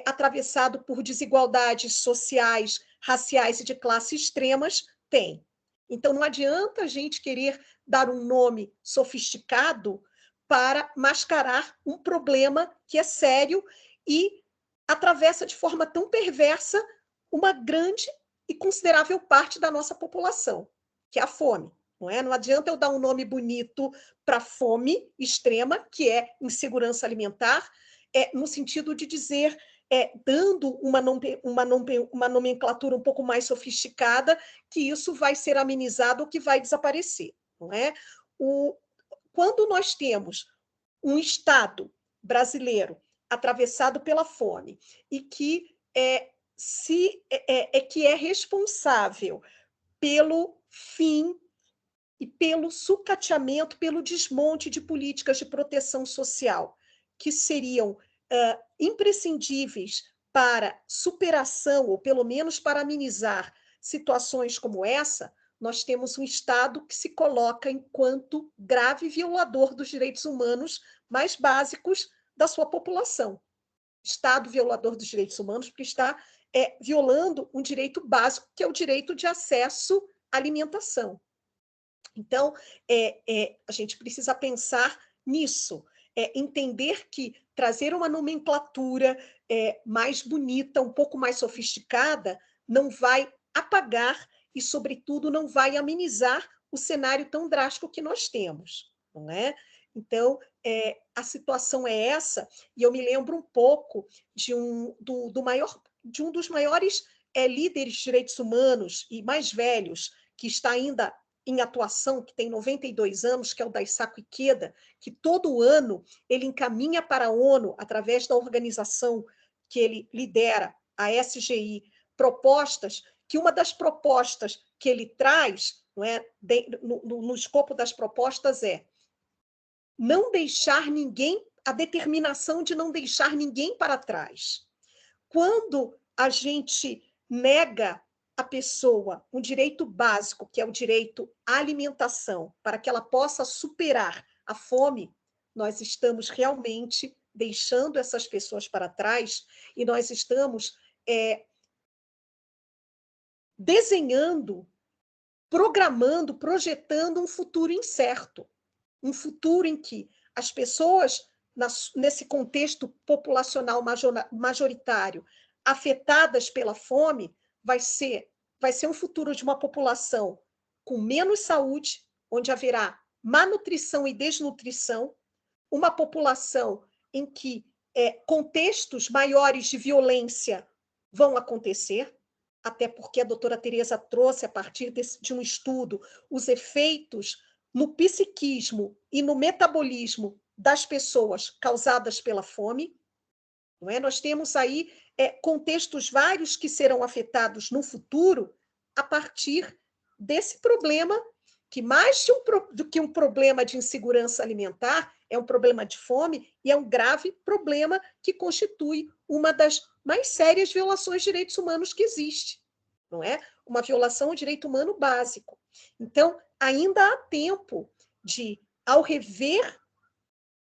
atravessado por desigualdades sociais, raciais e de classe extremas, tem. Então, não adianta a gente querer dar um nome sofisticado para mascarar um problema que é sério e atravessa de forma tão perversa uma grande e considerável parte da nossa população, que é a fome. Não adianta eu dar um nome bonito para a fome extrema, que é insegurança alimentar, no sentido de dizer, dando uma nomenclatura um pouco mais sofisticada, que isso vai ser amenizado ou que vai desaparecer. Não é? Quando nós temos um Estado brasileiro atravessado pela fome e que que é responsável pelo fim e pelo sucateamento, pelo desmonte de políticas de proteção social, que seriam imprescindíveis para superação, ou pelo menos para amenizar situações como essa, nós temos um Estado que se coloca enquanto grave violador dos direitos humanos mais básicos da sua população. Estado violador dos direitos humanos, porque está violando um direito básico, que é o direito de acesso à alimentação. Então, a gente precisa pensar nisso, entender que trazer uma nomenclatura mais bonita, um pouco mais sofisticada, não vai apagar e, sobretudo, não vai amenizar o cenário tão drástico que nós temos, não é? Então, a situação é essa, e eu me lembro um pouco de um dos maiores líderes de direitos humanos e mais velhos, que está ainda em atuação, que tem 92 anos, que é o Daisaku Ikeda, que todo ano ele encaminha para a ONU, através da organização que ele lidera, a SGI, propostas, que uma das propostas que ele traz, não é, no escopo das propostas é não deixar ninguém, a determinação de não deixar ninguém para trás. Quando a gente nega à pessoa um direito básico, que é o direito à alimentação, para que ela possa superar a fome, nós estamos realmente deixando essas pessoas para trás e nós estamos desenhando, programando, projetando um futuro incerto. Um futuro em que as pessoas, nesse contexto populacional majoritário, afetadas pela fome, vai ser um futuro de uma população com menos saúde, onde haverá má nutrição e desnutrição, uma população em que contextos maiores de violência vão acontecer, até porque a doutora Tereza trouxe, a partir de um estudo, os efeitos no psiquismo e no metabolismo das pessoas causadas pela fome. Não é? Nós temos aí contextos vários que serão afetados no futuro a partir desse problema, que mais do que um problema de insegurança alimentar, é um problema de fome e é um grave problema que constitui uma das mais sérias violações de direitos humanos que existe. Não é? Uma violação ao direito humano básico. Então, ainda há tempo de, ao rever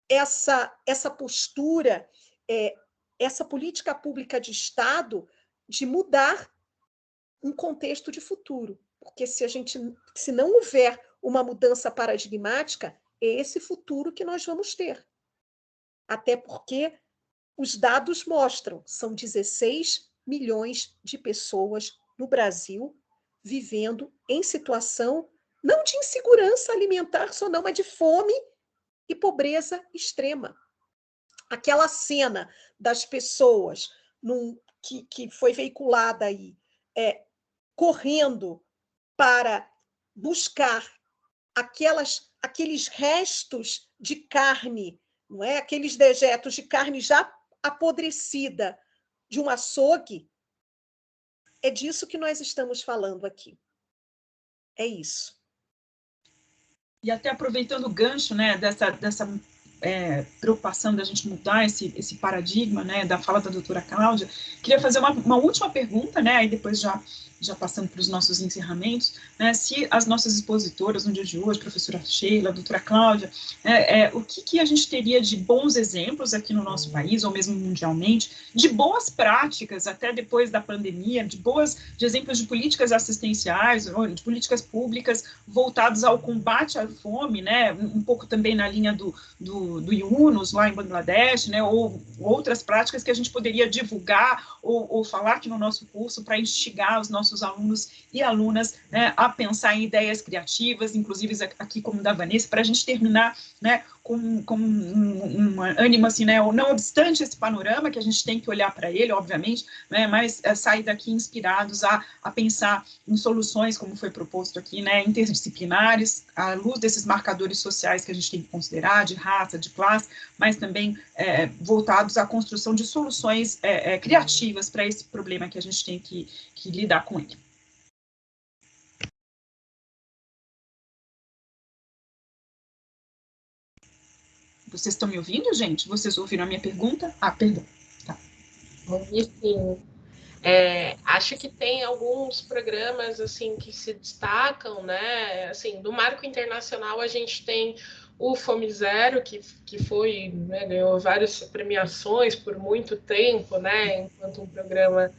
essa postura, essa política pública de Estado, de mudar um contexto de futuro. Porque se não houver uma mudança paradigmática, é esse futuro que nós vamos ter. Até porque os dados mostram, são 16 milhões de pessoas no Brasil vivendo em situação não de insegurança alimentar só não, mas de fome e pobreza extrema. Aquela cena das pessoas que foi veiculada aí, correndo para buscar aqueles restos de carne, não é? Aqueles dejetos de carne já apodrecida de um açougue, é disso que nós estamos falando aqui. É isso. E até aproveitando o gancho, né, dessa preocupação da gente mudar esse paradigma, né, da fala da doutora Cláudia, queria fazer uma última pergunta, né, aí depois já passando para os nossos encerramentos, né, se as nossas expositoras no dia de hoje, professora Sheila, doutora Cláudia, o que a gente teria de bons exemplos aqui no nosso país, ou mesmo mundialmente, de boas práticas, até depois da pandemia, de exemplos de políticas assistenciais, de políticas públicas voltadas ao combate à fome, né, um pouco também na linha do Yunus, lá em Bangladesh, né, ou outras práticas que a gente poderia divulgar ou falar aqui no nosso curso para instigar os nossos alunos e alunas, né, a pensar em ideias criativas, inclusive aqui como da Vanessa, para a gente terminar, né, com um ânimo assim, né, não obstante esse panorama, que a gente tem que olhar para ele, obviamente, né, mas sair daqui inspirados a pensar em soluções, como foi proposto aqui, né, interdisciplinares, à luz desses marcadores sociais que a gente tem que considerar, de raça, de classe, mas também voltados à construção de soluções criativas para esse problema que a gente tem que lidar com ele. Vocês estão me ouvindo, gente? Vocês ouviram a minha pergunta? Ah, perdão. Tá. E sim, acho que tem alguns programas assim que se destacam, né? Assim, do marco internacional a gente tem o Fome Zero, que foi, né, ganhou várias premiações por muito tempo, né? Enquanto um programa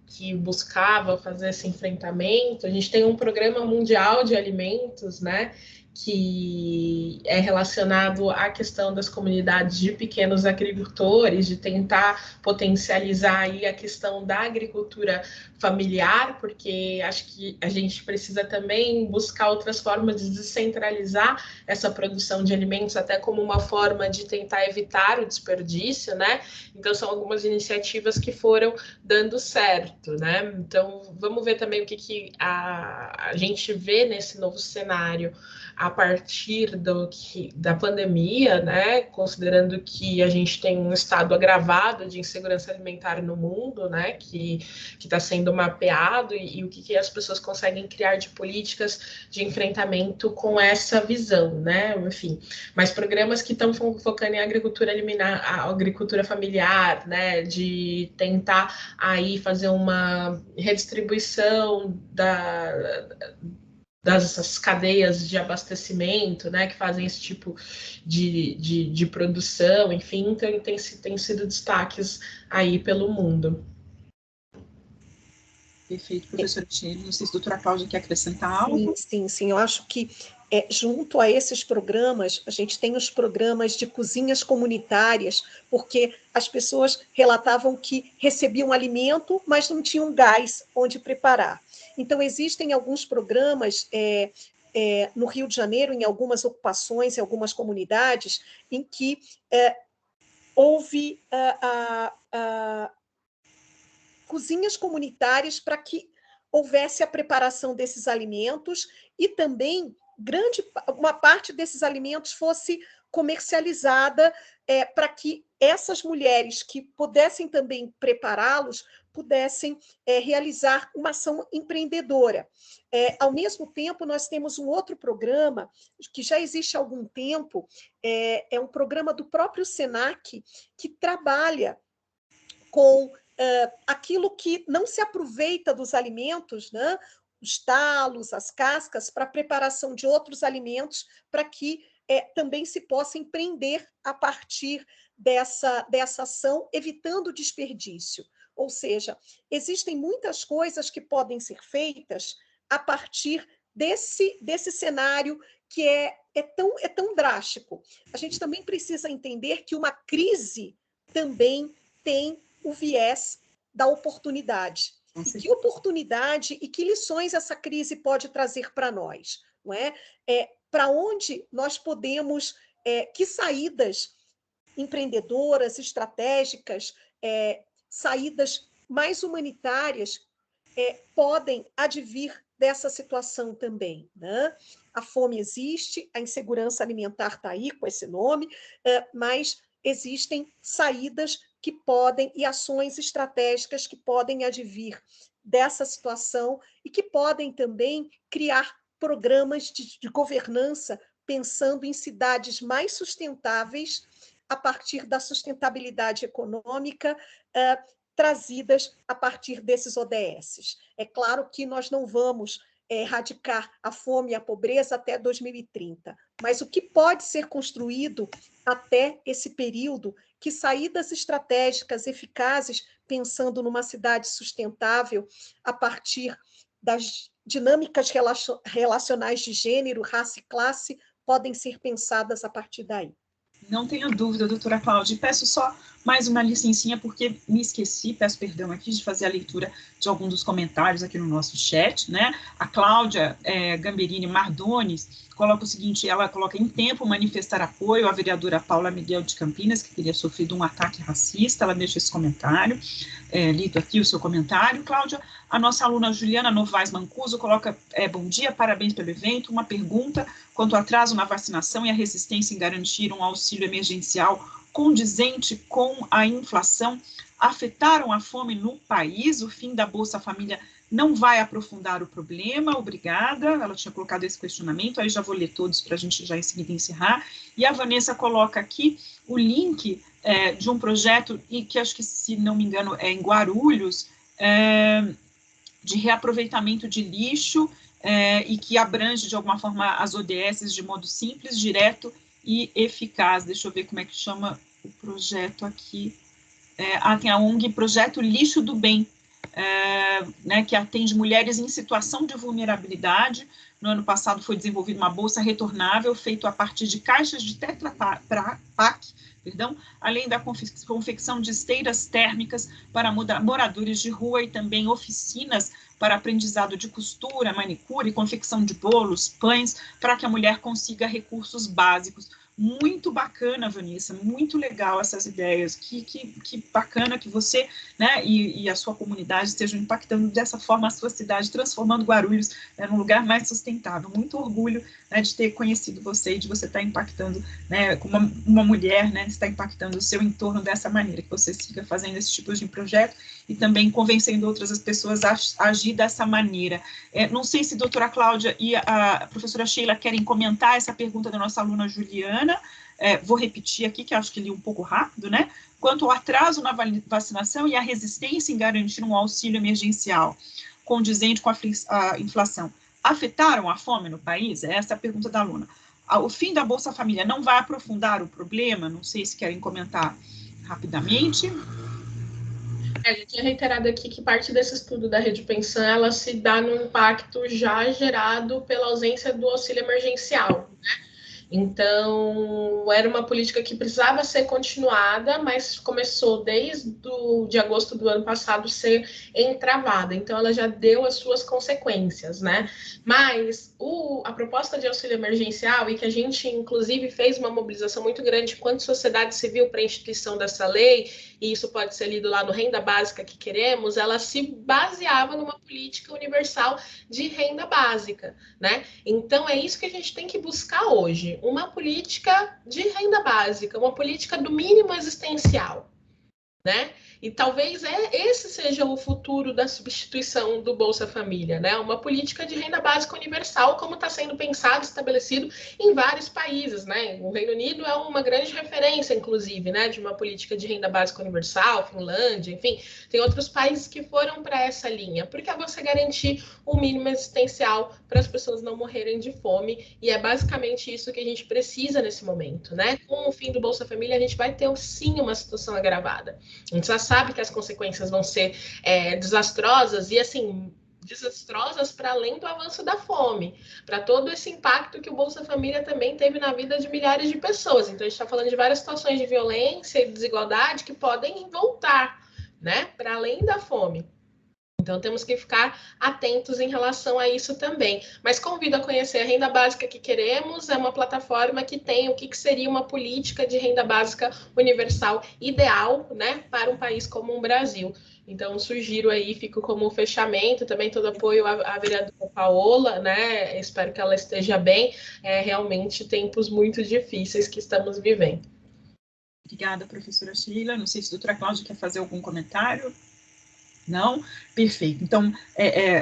que buscava fazer esse enfrentamento. A gente tem um programa mundial de alimentos, né? que é relacionado à questão das comunidades de pequenos agricultores, de tentar potencializar aí a questão da agricultura familiar, porque acho que a gente precisa também buscar outras formas de descentralizar essa produção de alimentos, até como uma forma de tentar evitar o desperdício, né? Então, são algumas iniciativas que foram dando certo, né? Então, vamos ver também o que a gente vê nesse novo cenário a partir da pandemia, né, considerando que a gente tem um estado agravado de insegurança alimentar no mundo, né, que está sendo mapeado, e o que as pessoas conseguem criar de políticas de enfrentamento com essa visão, né, enfim. Mas programas que estão focando em agricultura a agricultura familiar, né, de tentar aí fazer uma redistribuição das cadeias de abastecimento, né, que fazem esse tipo de produção, enfim, então tem sido destaques aí pelo mundo. Perfeito, professora Sheila. Não sei se a doutora Cláudia quer acrescentar algo. Sim. Eu acho que, junto a esses programas, a gente tem os programas de cozinhas comunitárias, porque as pessoas relatavam que recebiam alimento, mas não tinham gás onde preparar. Então, existem alguns programas no Rio de Janeiro, em algumas ocupações, em algumas comunidades, em que houve cozinhas comunitárias para que houvesse a preparação desses alimentos e também uma parte desses alimentos fosse comercializada para que essas mulheres que pudessem também prepará-los pudessem realizar uma ação empreendedora. Ao mesmo tempo, nós temos um outro programa que já existe há algum tempo, é um programa do próprio SENAC que trabalha com aquilo que não se aproveita dos alimentos, né? Os talos, as cascas, para a preparação de outros alimentos, para que também se possa empreender a partir dessa ação, evitando o desperdício. Ou seja, existem muitas coisas que podem ser feitas a partir desse cenário que é tão drástico. A gente também precisa entender que uma crise também tem o viés da oportunidade. E que oportunidade e que lições essa crise pode trazer para nós? Não é? Para onde nós podemos, que saídas empreendedoras, estratégicas, saídas mais humanitárias podem advir dessa situação também, né? A fome existe, a insegurança alimentar está aí com esse nome, mas existem saídas que podem, e ações estratégicas que podem advir dessa situação e que podem também criar programas de governança pensando em cidades mais sustentáveis a partir da sustentabilidade econômica trazidas a partir desses ODS. É claro que nós não vamos erradicar a fome e a pobreza até 2030, mas o que pode ser construído até esse período, que saídas estratégicas eficazes, pensando numa cidade sustentável a partir das dinâmicas relacionais de gênero, raça e classe, podem ser pensadas a partir daí. Não tenho dúvida, doutora Cláudia. Peço só mais uma licencinha, porque me esqueci, peço perdão aqui, de fazer a leitura de algum dos comentários aqui no nosso chat, né? A Cláudia Gamberini Mardones coloca o seguinte, ela coloca em tempo manifestar apoio à vereadora Paula Miguel de Campinas, que teria sofrido um ataque racista, ela deixa esse comentário, lido aqui o seu comentário. Cláudia, a nossa aluna Juliana Novaes Mancuso coloca, bom dia, parabéns pelo evento, uma pergunta quanto ao atraso na vacinação e a resistência em garantir um auxílio emergencial condizente com a inflação afetaram a fome no país? O fim da Bolsa Família não vai aprofundar o problema? Obrigada. Ela tinha colocado esse questionamento, aí já vou ler todos para a gente já em seguida encerrar. E a Vanessa coloca aqui o link de um projeto, e que acho que, se não me engano, é em Guarulhos, de reaproveitamento de lixo, e que abrange, de alguma forma, as ODS de modo simples, direto e eficaz. Deixa eu ver como é que chama o projeto aqui. Tem a ONG Projeto Lixo do Bem. né, que atende mulheres em situação de vulnerabilidade. No ano passado foi desenvolvida uma bolsa retornável, feita a partir de caixas de Tetra Pak, além da confecção de esteiras térmicas para moradores de rua e também oficinas para aprendizado de costura, manicure, confecção de bolos, pães, para que a mulher consiga recursos básicos. Muito bacana, Vanessa, muito legal essas ideias, que bacana que você, né, e a sua comunidade estejam impactando dessa forma a sua cidade, transformando Guarulhos, né, num lugar mais sustentável. Muito orgulho, né, de ter conhecido você e de você estar impactando, né, como uma mulher, né, está impactando o seu entorno dessa maneira, que você siga fazendo esse tipo de projeto e também convencendo outras pessoas a agir dessa maneira. Não sei se a doutora Cláudia e a professora Sheila querem comentar essa pergunta da nossa aluna Juliana. Vou repetir aqui, que acho que li um pouco rápido, né? Quanto ao atraso na vacinação e a resistência em garantir um auxílio emergencial condizente com a inflação, afetaram a fome no país? Essa é a pergunta da aluna. O fim da Bolsa Família não vai aprofundar o problema? Não sei se querem comentar rapidamente. A gente tinha reiterado aqui que parte desse estudo da rede pensão, ela se dá no impacto já gerado pela ausência do auxílio emergencial, né? Então, era uma política que precisava ser continuada, mas começou de agosto do ano passado ser entravada. Então, ela já deu as suas consequências, né? Mas a proposta de auxílio emergencial, e que a gente, inclusive, fez uma mobilização muito grande enquanto sociedade civil para a instituição dessa lei, e isso pode ser lido lá no Renda Básica que Queremos, ela se baseava numa política universal de renda básica, né? Então, é isso que a gente tem que buscar hoje, uma política de renda básica, uma política do mínimo existencial, né? E talvez esse seja o futuro da substituição do Bolsa Família, né? Uma política de renda básica universal, como está sendo pensado, estabelecido em vários países, né? O Reino Unido é uma grande referência, inclusive, né? De uma política de renda básica universal, Finlândia, enfim, tem outros países que foram para essa linha, porque é você garantir o mínimo existencial para as pessoas não morrerem de fome, e é basicamente isso que a gente precisa nesse momento, né? Com o fim do Bolsa Família, a gente vai ter, sim, uma situação agravada. A gente já sabe que as consequências vão ser desastrosas e, assim, desastrosas para além do avanço da fome, para todo esse impacto que o Bolsa Família também teve na vida de milhares de pessoas. Então, a gente está falando de várias situações de violência e desigualdade que podem voltar, né, para além da fome. Então, temos que ficar atentos em relação a isso também. Mas convido a conhecer a Renda Básica que Queremos, é uma plataforma que tem o que seria uma política de renda básica universal ideal, né, para um país como o Brasil. Então, sugiro aí, fico como fechamento, também todo apoio à vereadora Paola, né, espero que ela esteja bem, realmente tempos muito difíceis que estamos vivendo. Obrigada, professora Sheila. Não sei se a doutora Cláudia quer fazer algum comentário. Não? Perfeito. Então,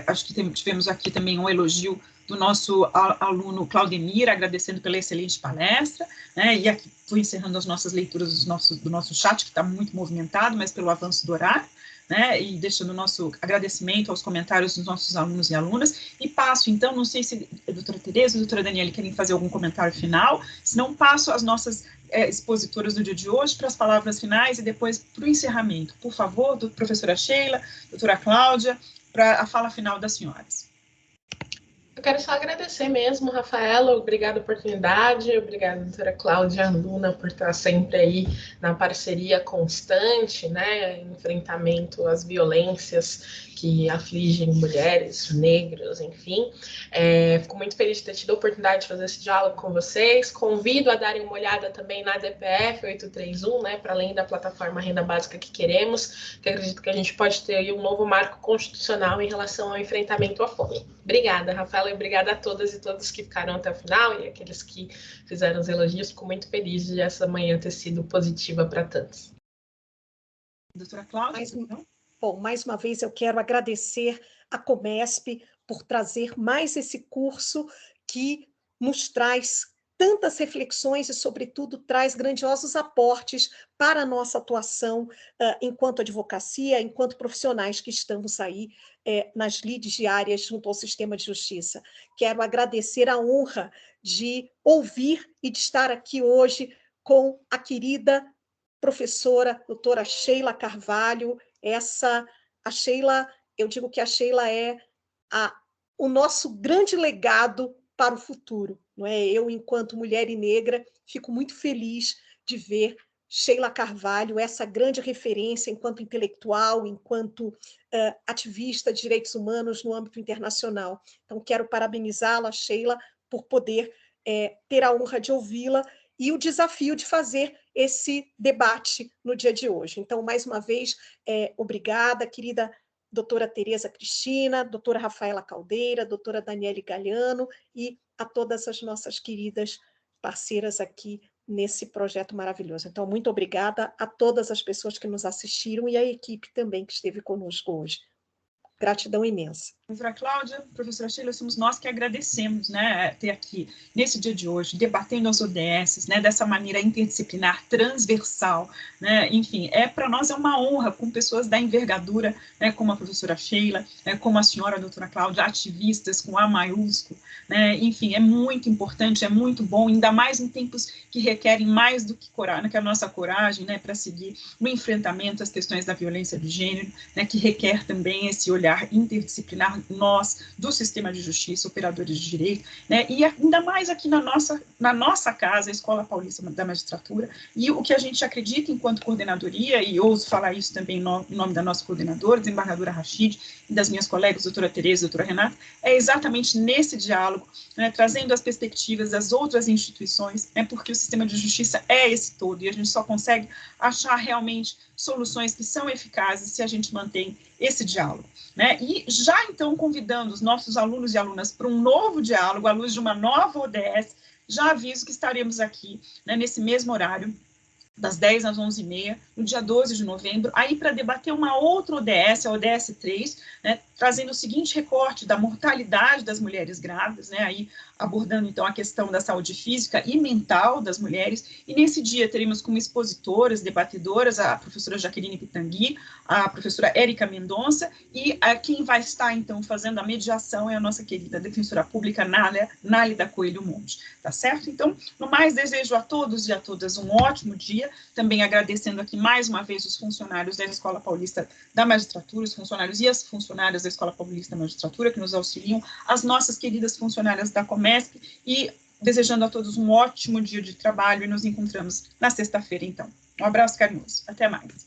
acho que tivemos aqui também um elogio do nosso aluno Claudemir, agradecendo pela excelente palestra, né? E aqui vou encerrando as nossas leituras do nosso chat, que está muito movimentado, mas pelo avanço do horário, né? E deixando o nosso agradecimento aos comentários dos nossos alunos e alunas. E passo, então, não sei se a doutora Tereza e a doutora Daniela querem fazer algum comentário final, se não, passo as nossas expositoras do dia de hoje para as palavras finais e depois para o encerramento. Por favor, professora Sheila, doutora Cláudia, para a fala final das senhoras. Eu quero só agradecer mesmo, Rafaela, obrigada a oportunidade, obrigada, doutora Cláudia Luna, por estar sempre aí na parceria constante, né, enfrentamento às violências que afligem mulheres, negros, enfim. Fico muito feliz de ter tido a oportunidade de fazer esse diálogo com vocês. Convido a darem uma olhada também na DPF 831, né, para além da plataforma Renda Básica que Queremos, que acredito que a gente pode ter aí um novo marco constitucional em relação ao enfrentamento à fome. Obrigada, Rafaela, e obrigada a todas e todos que ficaram até o final e aqueles que fizeram os elogios. Fico muito feliz de essa manhã ter sido positiva para tantos. Doutora Cláudia, Bom, mais uma vez eu quero agradecer a Comesp por trazer mais esse curso que nos traz tantas reflexões e, sobretudo, traz grandiosos aportes para a nossa atuação enquanto advocacia, enquanto profissionais que estamos aí nas lides diárias junto ao sistema de justiça. Quero agradecer a honra de ouvir e de estar aqui hoje com a querida professora doutora Sheila Carvalho. A Sheila eu digo que a Sheila é o nosso grande legado para o futuro. Não é? Eu, enquanto mulher e negra, fico muito feliz de ver Sheila Carvalho, essa grande referência enquanto intelectual, enquanto ativista de direitos humanos no âmbito internacional. Então, quero parabenizá-la, Sheila, por poder ter a honra de ouvi-la e o desafio de fazer esse debate no dia de hoje. Então, mais uma vez, obrigada, querida doutora Tereza Cristina, doutora Rafaela Caldeira, doutora Daniele Galhano e a todas as nossas queridas parceiras aqui nesse projeto maravilhoso. Então, muito obrigada a todas as pessoas que nos assistiram e a equipe também que esteve conosco hoje. Gratidão imensa. Professora Cláudia, professora Sheila, somos nós que agradecemos, né, ter aqui, nesse dia de hoje, debatendo as ODSs, né, dessa maneira interdisciplinar, transversal, né, enfim, para nós é uma honra, com pessoas da envergadura, né, como a professora Sheila, como a senhora doutora Cláudia, ativistas com A maiúsculo, né, enfim, é muito importante, é muito bom, ainda mais em tempos que requerem mais do que a nossa coragem, né, para seguir no enfrentamento às questões da violência de gênero, né, que requer também esse olhar interdisciplinar, nós, do sistema de justiça, operadores de direito, né, e ainda mais aqui na nossa casa, a Escola Paulista da Magistratura, e o que a gente acredita enquanto coordenadoria, e ouso falar isso também em nome da nossa coordenadora, desembargadora Rachid, e das minhas colegas, doutora Tereza e doutora Renata, é exatamente nesse diálogo, né, trazendo as perspectivas das outras instituições, porque o sistema de justiça é esse todo, e a gente só consegue achar realmente soluções que são eficazes se a gente mantém esse diálogo, né? E já então convidando os nossos alunos e alunas para um novo diálogo, à luz de uma nova ODS, já aviso que estaremos aqui, né, nesse mesmo horário, das 10 às 11h30, no dia 12 de novembro, aí para debater uma outra ODS, a ODS 3, né, trazendo o seguinte recorte da mortalidade das mulheres grávidas, né, aí abordando então a questão da saúde física e mental das mulheres, e nesse dia teremos como expositoras, debatedoras, a professora Jaqueline Pitangui, a professora Érica Mendonça, e quem vai estar então fazendo a mediação é a nossa querida defensora pública Nálida Coelho Monte, tá certo? Então, no mais, desejo a todos e a todas um ótimo dia, também agradecendo aqui mais uma vez os funcionários da Escola Paulista da Magistratura, os funcionários e as funcionárias da Escola Paulista da Magistratura que nos auxiliam, as nossas queridas funcionárias da Comesp, e desejando a todos um ótimo dia de trabalho, e nos encontramos na sexta-feira, então. Um abraço carinhoso. Até mais.